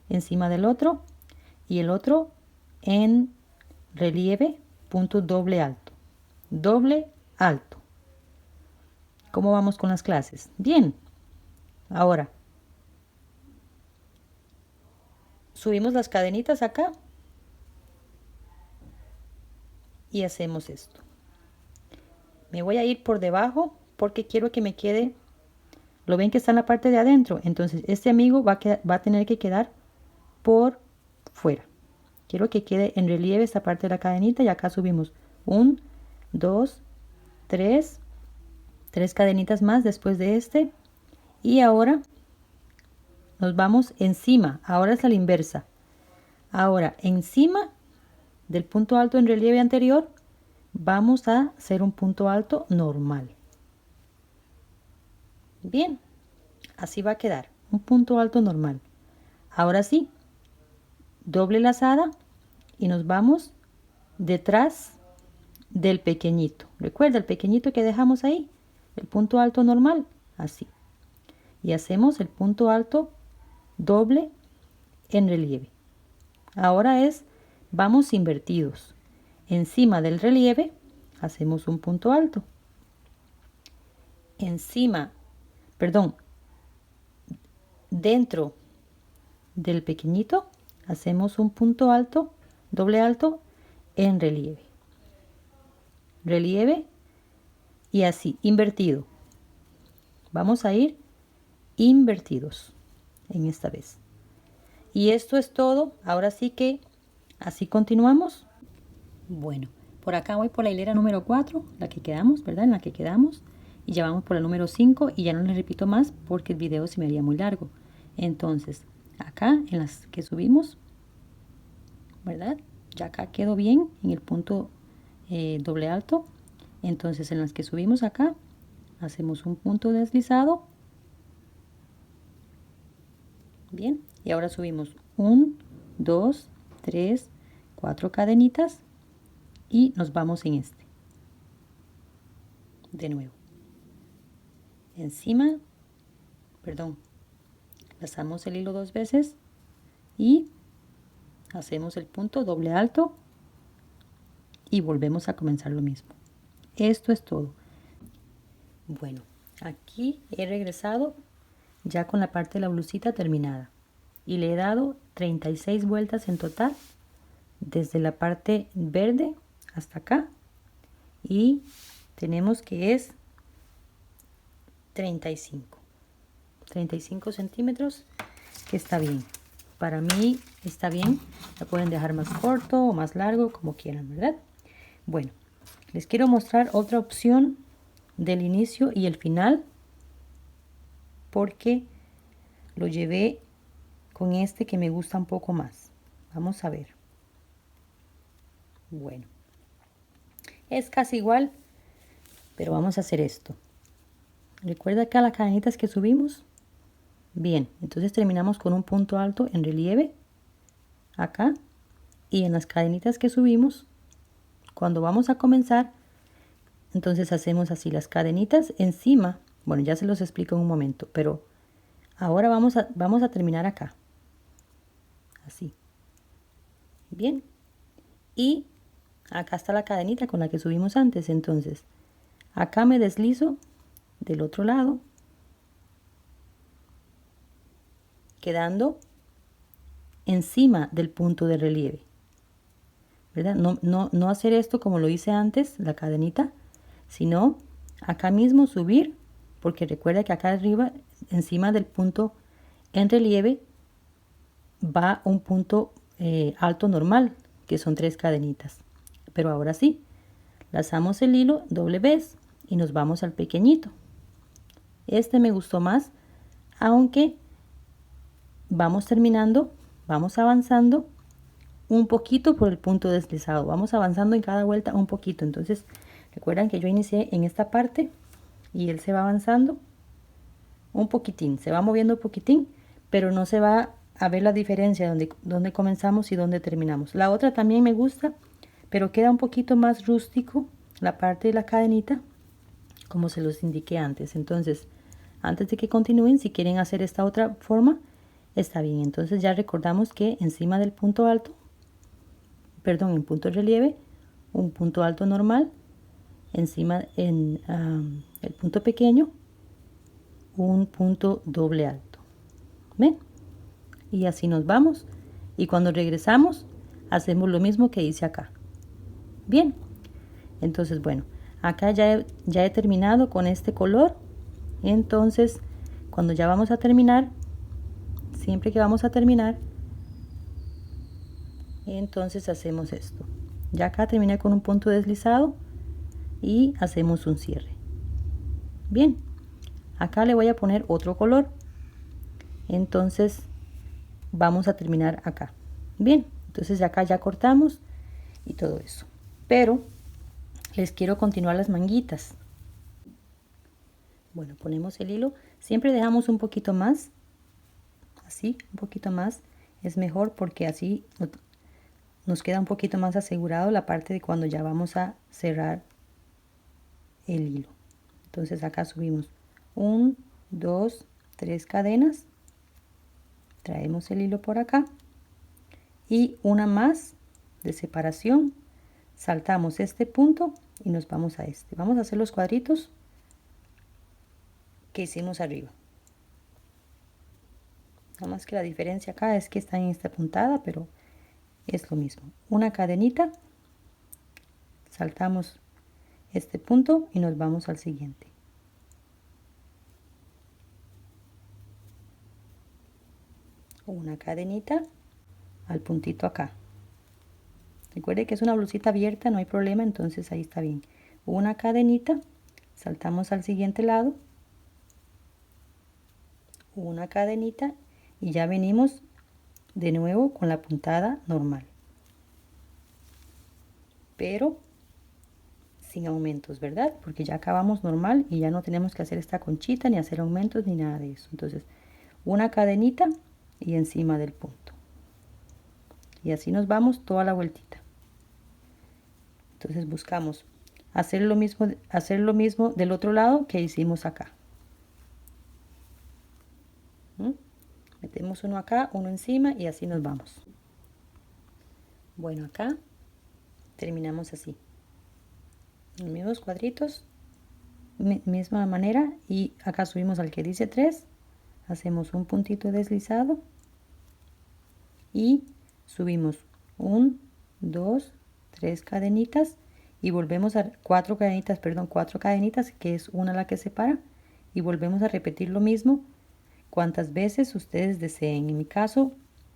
encima del otro, y el otro en relieve, punto doble alto. Doble alto. ¿Cómo vamos con las clases? Bien. Ahora, subimos las cadenitas acá y hacemos esto. Me voy a ir por debajo porque quiero que me quede. ¿Lo ven que está en la parte de adentro? Entonces este amigo va a tener que quedar por fuera. Quiero que quede en relieve esta parte de la cadenita, y acá subimos 1, 2, 3 cadenitas más después de este, y ahora nos vamos encima. Ahora es a la inversa. Ahora encima del punto alto en relieve anterior vamos a hacer un punto alto normal. Bien, así va a quedar un punto alto normal. Ahora sí, doble lazada y nos vamos detrás del pequeñito. Recuerda el pequeñito que dejamos ahí, el punto alto normal, así. Y hacemos el punto alto doble en relieve. Ahora vamos invertidos. Encima del relieve hacemos un punto alto. Dentro del pequeñito hacemos un punto alto, doble alto en relieve. Relieve y así, invertido. Vamos a ir invertidos en esta vez. Y esto es todo. Ahora sí que así continuamos. Bueno, por acá voy por la hilera número 4, la que quedamos, ¿verdad? En la que quedamos. Y ya vamos por la número 5 y ya no les repito más porque el video se me haría muy largo. Entonces, acá en las que subimos, ¿verdad? Ya acá quedó bien en el punto doble alto. Entonces, en las que subimos acá, hacemos un punto deslizado. Bien, y ahora subimos 1, 2, 3, 4 cadenitas y nos vamos en este. De nuevo. Encima, perdón, pasamos el hilo 2 veces y hacemos el punto doble alto y volvemos a comenzar lo mismo. Esto es todo. Bueno, aquí he regresado ya con la parte de la blusita terminada y le he dado 36 vueltas en total desde la parte verde hasta acá y tenemos que es 35 centímetros, que está bien. Para mí está bien, la pueden dejar más corto o más largo como quieran, ¿verdad? Bueno, les quiero mostrar otra opción del inicio y el final porque lo llevé con este que me gusta un poco más. Vamos a ver. Bueno, es casi igual, pero vamos a hacer esto. ¿Recuerda acá las cadenitas que subimos? Bien, entonces terminamos con un punto alto en relieve acá y en las cadenitas que subimos, cuando vamos a comenzar, entonces hacemos así las cadenitas encima. Bueno, ya se los explico en un momento, pero ahora vamos a terminar acá. Así. Bien. Y acá está la cadenita con la que subimos antes. Entonces, acá me deslizo del otro lado, quedando encima del punto de relieve. ¿Verdad? No hacer esto como lo hice antes, la cadenita, sino acá mismo subir, porque recuerda que acá arriba, encima del punto en relieve, va un punto alto normal, que son 3 cadenitas. Pero ahora sí, lazamos el hilo doble vez y nos vamos al pequeñito. Este me gustó más, aunque vamos terminando, vamos avanzando un poquito por el punto deslizado. Vamos avanzando en cada vuelta un poquito. Entonces, recuerdan que yo inicié en esta parte y él se va avanzando un poquitín, se va moviendo un poquitín, pero no se va a ver la diferencia donde comenzamos y donde terminamos. La otra también me gusta, pero queda un poquito más rústico la parte de la cadenita, como se los indiqué antes. Entonces, antes de que continúen, si quieren hacer esta otra forma, está bien. Entonces ya recordamos que encima del punto alto, perdón, en punto de relieve, un punto alto normal, encima en el punto pequeño, un punto doble alto. ¿Ven? Y así nos vamos. Y cuando regresamos, hacemos lo mismo que hice acá. Bien. Entonces, bueno, acá ya he terminado con este color. Entonces, cuando ya vamos a terminar, siempre que vamos a terminar, entonces hacemos esto. Ya acá terminé con un punto deslizado y hacemos un cierre. Bien, acá le voy a poner otro color. Entonces vamos a terminar acá. Bien, entonces acá ya cortamos y todo eso. Pero les quiero continuar las manguitas. Bueno, ponemos el hilo. Siempre dejamos un poquito más. Así, un poquito más. Es mejor porque así nos queda un poquito más asegurado la parte de cuando ya vamos a cerrar el hilo. Entonces acá subimos 1, 2, 3 cadenas, traemos el hilo por acá y una más de separación, saltamos este punto y nos vamos a este. Vamos a hacer los cuadritos que hicimos arriba. Nada más que la diferencia acá es que está en esta puntada, pero es lo mismo. Una cadenita, saltamos este punto y nos vamos al siguiente. Una cadenita al puntito acá. Recuerde que es una blusita abierta, no hay problema, entonces ahí está bien. Una cadenita, saltamos al siguiente lado, una cadenita y ya venimos de nuevo con la puntada normal, pero sin aumentos, ¿verdad? Porque ya acabamos normal y ya no tenemos que hacer esta conchita ni hacer aumentos ni nada de eso. Entonces, una cadenita y encima del punto. Y así nos vamos toda la vueltita. Entonces buscamos hacer lo mismo del otro lado que hicimos acá. Metemos uno acá, uno encima y así nos vamos. Bueno, acá terminamos así. Los mismos cuadritos, misma manera, y acá subimos al que dice 3, hacemos un puntito deslizado y subimos 1, 2, 3 cadenitas y volvemos a 4 cadenitas, que es una la que separa, y volvemos a repetir lo mismo cuantas veces ustedes deseen. En mi caso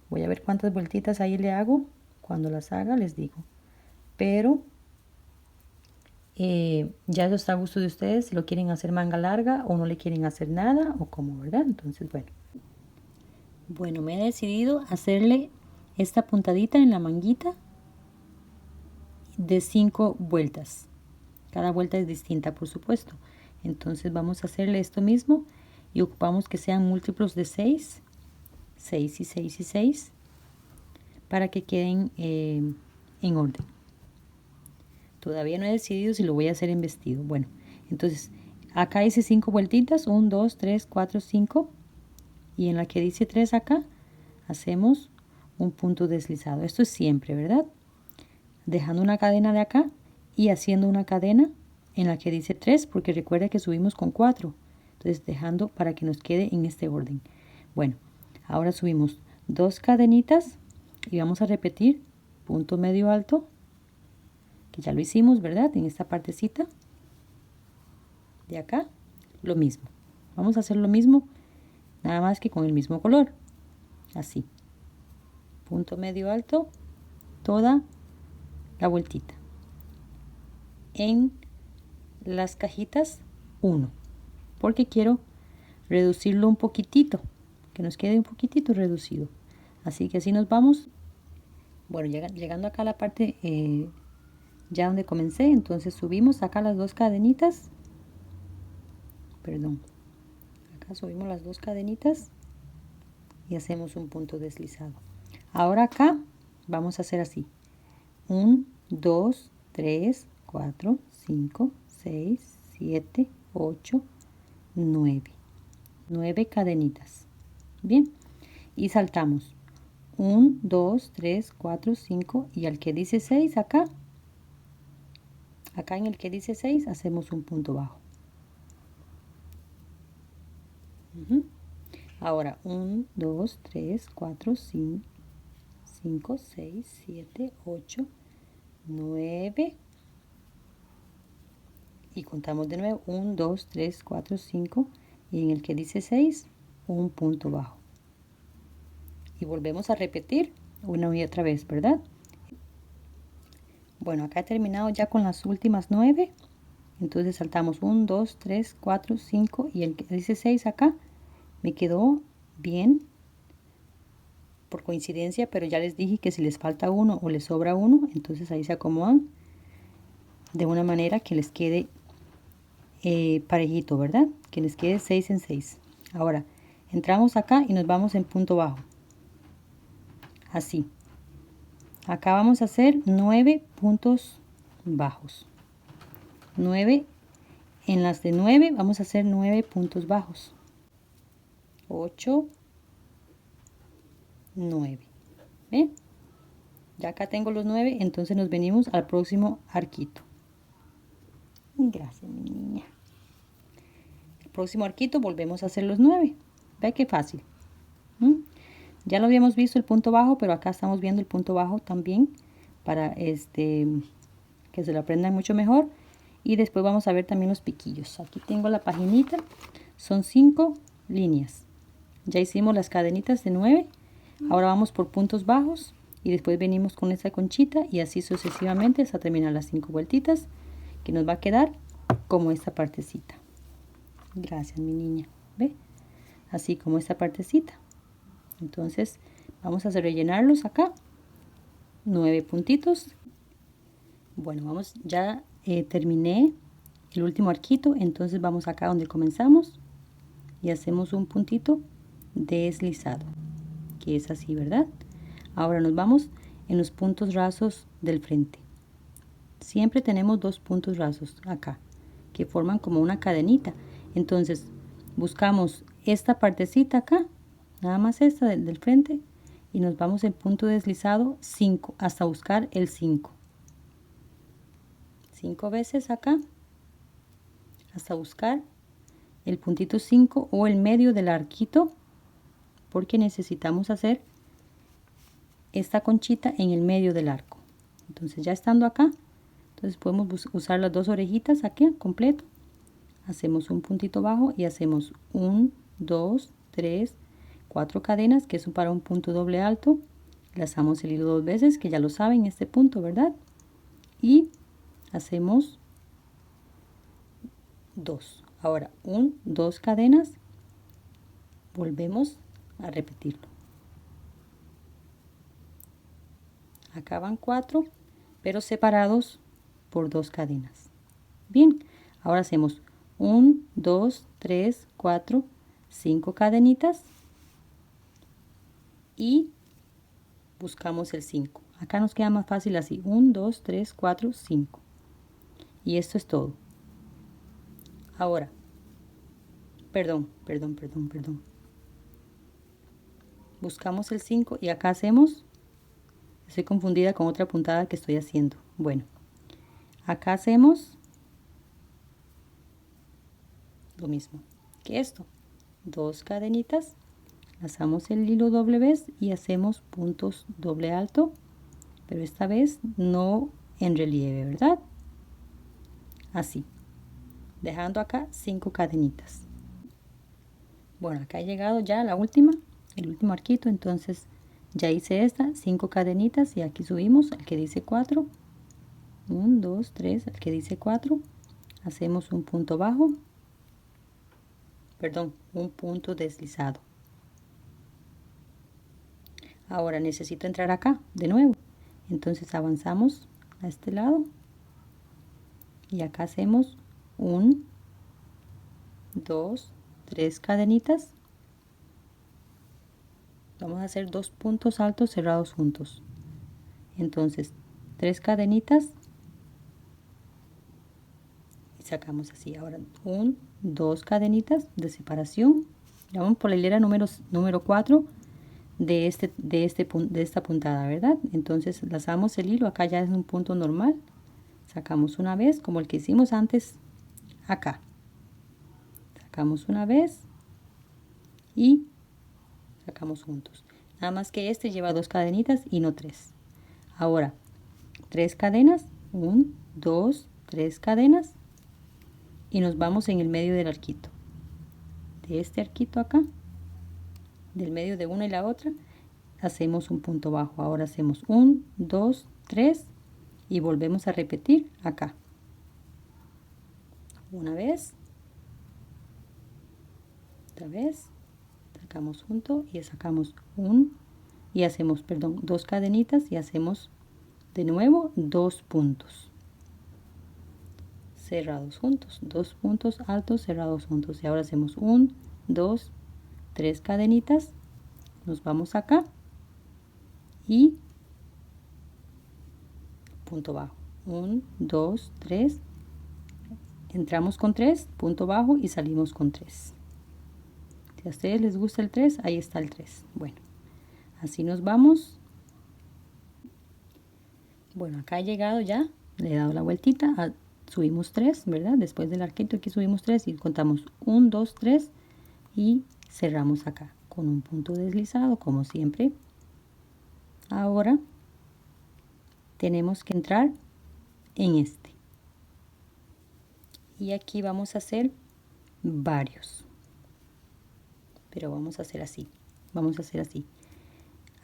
voy a ver cuántas vueltitas ahí le hago. Cuando las haga les digo, pero ya eso está a gusto de ustedes, si lo quieren hacer manga larga o no le quieren hacer nada o cómo, ¿verdad? Entonces, bueno, me he decidido hacerle esta puntadita en la manguita de 5 vueltas. Cada vuelta es distinta, por supuesto. Entonces vamos a hacerle esto mismo y ocupamos que sean múltiplos de 6, 6 y 6 y 6, para que queden en orden. Todavía no he decidido si lo voy a hacer en vestido. Bueno, entonces acá hice 5 vueltitas, 1, 2, 3, 4, 5, y en la que dice 3 acá hacemos un punto deslizado. Esto es siempre, ¿verdad? Dejando una cadena de acá y haciendo una cadena en la que dice 3, porque recuerda que subimos con 4. Entonces dejando para que nos quede en este orden. Bueno, ahora subimos 2 cadenitas y vamos a repetir punto medio alto, que ya lo hicimos, ¿verdad? En esta partecita de acá, lo mismo. Vamos a hacer lo mismo, nada más que con el mismo color. Así. Punto medio alto, toda la vueltita. En las cajitas 1, porque quiero reducirlo un poquitito, que nos quede un poquitito reducido. Así que así nos vamos. Bueno, llegando acá a la parte ya donde comencé, entonces subimos acá las 2 cadenitas, acá subimos las 2 cadenitas y hacemos un punto deslizado. Ahora acá vamos a hacer así: 1, 2, 3, 4, 5, 6, 7, 8, 9 cadenitas. Bien, y saltamos 1, 2, 3, 4, 5 y al que dice 6 acá en el que dice 6 hacemos un punto bajo. Ahora 1, 2, 3, 4, 5, 6, 7, 8, 9 y contamos de nuevo 1, 2, 3, 4, 5 y en el que dice 6 un punto bajo. Y volvemos a repetir una y otra vez, ¿verdad? Bueno, acá he terminado ya con las últimas 9. Entonces saltamos 1, 2, 3, 4, 5 y el que dice 6 acá me quedó bien por coincidencia, pero ya les dije que si les falta uno o les sobra uno, entonces ahí se acomodan de una manera que les quede parejito, ¿verdad? Que les quede 6 en 6. Ahora entramos acá y nos vamos en punto bajo. Así. Acá vamos a hacer 9 puntos bajos. 9. En las de 9 vamos a hacer 9 puntos bajos. 8, 9. ¿Ven? Ya acá tengo los 9, entonces nos venimos al próximo arquito. Gracias, mi niña. El próximo arquito volvemos a hacer los 9. ¿Ve qué fácil? Ya lo habíamos visto el punto bajo, pero acá estamos viendo el punto bajo también para que se lo aprendan mucho mejor. Y después vamos a ver también los piquillos. Aquí tengo la paginita. Son 5 líneas. Ya hicimos las cadenitas de 9. Ahora vamos por puntos bajos y después venimos con esta conchita y así sucesivamente hasta terminar las 5 vueltitas, que nos va a quedar como esta partecita. Gracias, mi niña. ¿Ve? Así como esta partecita. Entonces vamos a rellenarlos acá. 9 puntitos. Bueno, vamos, ya terminé el último arquito, entonces vamos acá donde comenzamos y hacemos un puntito deslizado, que es así, ¿verdad? Ahora nos vamos en los puntos rasos del frente. Siempre tenemos 2 puntos rasos acá, que forman como una cadenita. Entonces buscamos esta partecita acá, nada más esta del frente, y nos vamos en punto deslizado 5 hasta buscar el 5. 5 veces acá hasta buscar el puntito 5 o el medio del arquito, porque necesitamos hacer esta conchita en el medio del arco. Entonces ya estando acá, entonces podemos usar las 2 orejitas aquí completo. Hacemos un puntito bajo y hacemos 1, 2, 3, 4 cadenas, que es para un punto doble alto. Lazamos el hilo 2 veces, que ya lo saben, este punto, ¿verdad? Y hacemos 2. Ahora 1, 2 cadenas, volvemos a repetirlo. Acá van 4, pero separados por 2 cadenas. Bien, ahora hacemos 1, 2, 3, 4, 5 cadenitas y buscamos el 5. Acá nos queda más fácil así, 1, 2, 3, 4, 5. Y esto es todo. Ahora, perdón. Buscamos el 5 y acá hacemos, estoy confundida con otra puntada que estoy haciendo. Bueno, acá hacemos lo mismo que esto. 2 cadenitas, lazamos el hilo doble vez y hacemos puntos doble alto, pero esta vez no en relieve, ¿verdad? Así, dejando acá 5 cadenitas. Bueno, acá he llegado ya a la última, el último arquito, entonces ya hice esta, 5 cadenitas y aquí subimos al que dice 4. 1, 2, 3, al que dice 4. Hacemos un punto bajo, perdón, un punto deslizado. Ahora necesito entrar acá de nuevo, entonces avanzamos a este lado y acá hacemos 1, 2, 3 cadenitas. Vamos a hacer 2 puntos altos cerrados juntos. Entonces 3 cadenitas y sacamos así. Ahora 1, 2 cadenitas de separación. Ya vamos por la hilera número 4 de esta puntada, ¿verdad? Entonces lazamos el hilo, acá ya es un punto normal. Sacamos una vez como el que hicimos antes acá. Sacamos una vez y sacamos juntos. Nada más que este lleva 2 cadenitas y no 3. Ahora 3 cadenas, 1, 2, 3 cadenas y nos vamos en el medio del arquito. De este arquito acá, del medio de una y la otra, hacemos un punto bajo. Ahora hacemos 1, 2, 3 y volvemos a repetir acá. Una vez, otra vez, sacamos junto y sacamos 1 y hacemos, perdón, 2 cadenitas y hacemos de nuevo 2 puntos cerrados juntos, 2 puntos altos cerrados juntos. Y ahora hacemos 1, 2, 3 cadenitas, nos vamos acá y punto bajo, 1, 2, 3, entramos con 3, punto bajo y salimos con 3. Si a ustedes les gusta el 3, ahí está el 3. Bueno, así nos vamos. Bueno, acá he llegado ya, le he dado la vueltita, subimos 3, ¿verdad? Después del arquito aquí subimos 3 y contamos 1, 2, 3 y cerramos acá con un punto deslizado como siempre. Ahora tenemos que entrar en este y aquí vamos a hacer varios, pero vamos a hacer así,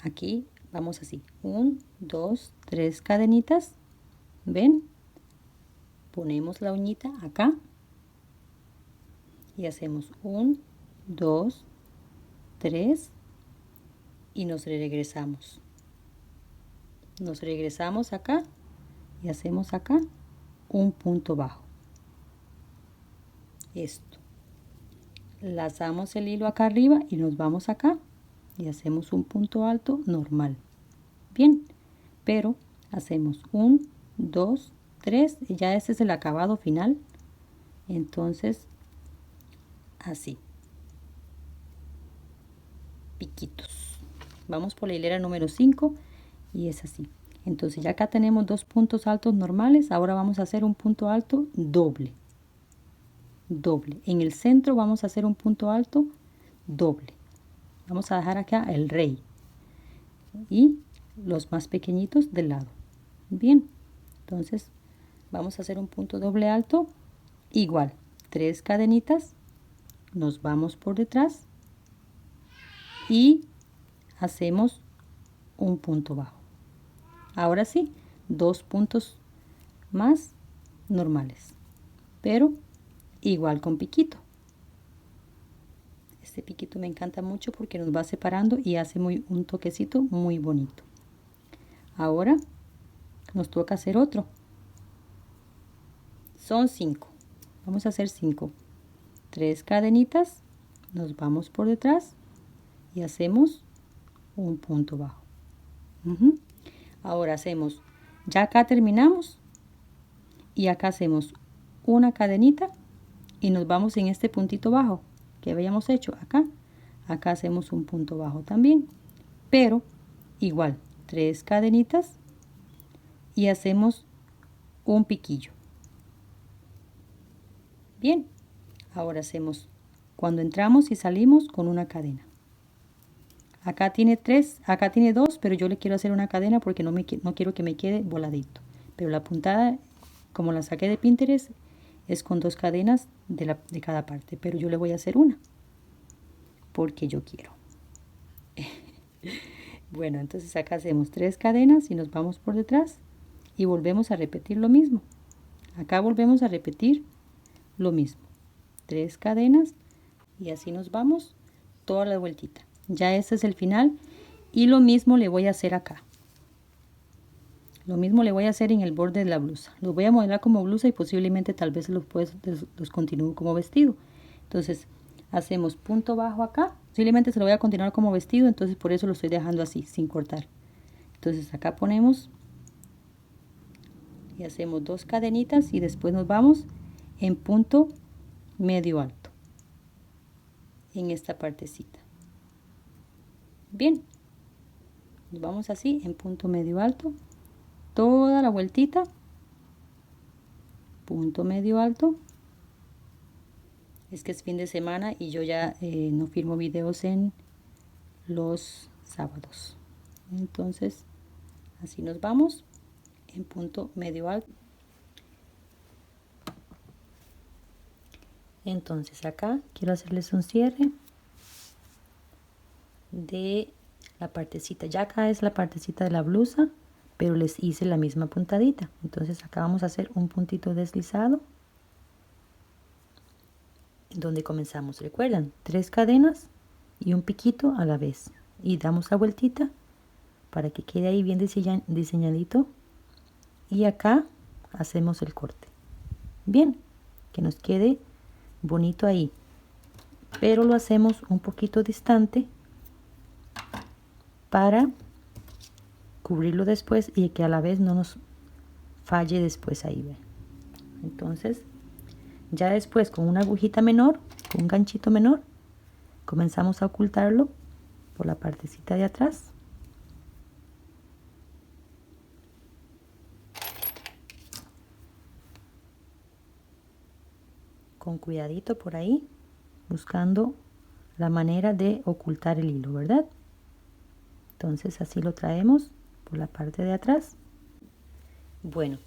aquí Vamos así, 1, 2, 3 cadenitas, ven, ponemos la uñita acá y hacemos 1, 2, 3 y nos regresamos. Nos regresamos acá y hacemos acá un punto bajo. Esto. Lazamos el hilo acá arriba y nos vamos acá y hacemos un punto alto normal. Bien, pero hacemos 1, 2, 3 y ya este es el acabado final. Entonces, así. Piquitos. Vamos por la hilera número 5 y es así. Entonces ya acá tenemos 2 puntos altos normales. Ahora vamos a hacer un punto alto doble. Doble. En el centro vamos a hacer un punto alto doble. Vamos a dejar acá el rey. Y los más pequeñitos del lado. Bien. Entonces vamos a hacer un punto doble alto. Igual. 3 cadenitas. Nos vamos por detrás. Y hacemos un punto bajo. Ahora sí, 2 puntos más normales, pero igual con piquito. Este piquito me encanta mucho porque nos va separando y hace un toquecito muy bonito. Ahora nos toca hacer otro. Son 5. Vamos a hacer 5. 3 cadenitas, nos vamos por detrás y hacemos un punto bajo. Ahora hacemos, ya acá terminamos y acá hacemos una cadenita y nos vamos en este puntito bajo que habíamos hecho acá. Acá hacemos un punto bajo también, pero igual 3 cadenitas y hacemos un piquillo. Bien, ahora hacemos cuando entramos y salimos con una cadena. Acá tiene 3, acá tiene 2, pero yo le quiero hacer una cadena porque no quiero que me quede voladito. Pero la puntada, como la saqué de Pinterest, es con 2 cadenas de cada parte. Pero yo le voy a hacer una, porque yo quiero. Bueno, entonces acá hacemos 3 cadenas y nos vamos por detrás. Y volvemos a repetir lo mismo. Acá volvemos a repetir lo mismo. 3 cadenas y así nos vamos toda la vueltita. Ya este es el final y lo mismo le voy a hacer acá. Lo mismo le voy a hacer en el borde de la blusa. Los voy a modelar como blusa y posiblemente tal vez los continúo como vestido. Entonces hacemos punto bajo acá. Posiblemente se lo voy a continuar como vestido, entonces por eso lo estoy dejando así, sin cortar. Entonces acá ponemos y hacemos 2 cadenitas y después nos vamos en punto medio alto. En esta partecita. Bien, nos vamos así en punto medio alto, toda la vueltita, punto medio alto. Es que es fin de semana y yo ya no filmo videos en los sábados. Entonces, así nos vamos en punto medio alto. Entonces acá quiero hacerles un cierre de la partecita. Ya acá es la partecita de la blusa, pero les hice la misma puntadita. Entonces acá vamos a hacer un puntito deslizado donde comenzamos. Recuerdan, 3 cadenas y un piquito a la vez y damos la vueltita para que quede ahí bien diseñadito y acá hacemos el corte. Bien, que nos quede bonito ahí, pero lo hacemos un poquito distante para cubrirlo después y que a la vez no nos falle después ahí. ¿Ve? Entonces ya después con una agujita menor, con un ganchito menor, comenzamos a ocultarlo por la partecita de atrás. Con cuidadito por ahí, buscando la manera de ocultar el hilo, ¿verdad? Entonces así lo traemos por la parte de atrás. Bueno,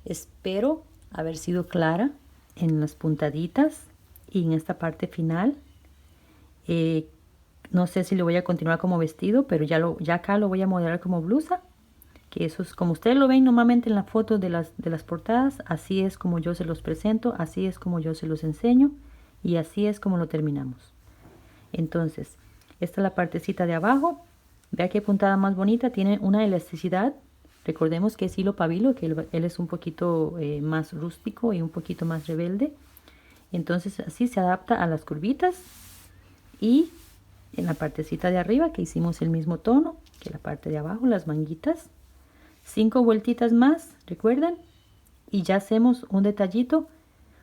espero haber sido clara en las puntaditas y en esta parte final. No sé si lo voy a continuar como vestido, pero ya acá lo voy a modelar como blusa. Que eso es como ustedes lo ven normalmente en la foto de las portadas. Así es como yo se los presento, así es como yo se los enseño y así es como lo terminamos. Entonces, esta es la partecita de abajo. Vea qué puntada más bonita, tiene una elasticidad. Recordemos que es hilo pabilo, que él es un poquito más rústico y un poquito más rebelde. Entonces así se adapta a las curvitas. Y en la partecita de arriba que hicimos el mismo tono que la parte de abajo, las manguitas. 5 vueltitas más, recuerden. Y ya hacemos un detallito,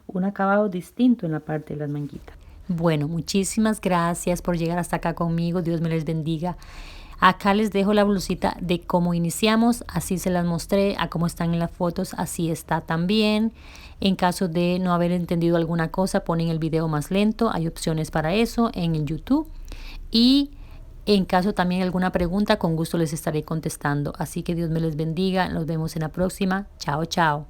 un acabado distinto en la parte de las manguitas. Bueno, muchísimas gracias por llegar hasta acá conmigo. Dios me les bendiga. Acá les dejo la blusita de cómo iniciamos, así se las mostré, a cómo están en las fotos, así está también. En caso de no haber entendido alguna cosa, ponen el video más lento, hay opciones para eso en el YouTube. Y en caso también alguna pregunta, con gusto les estaré contestando. Así que Dios me les bendiga, nos vemos en la próxima. Chao, chao.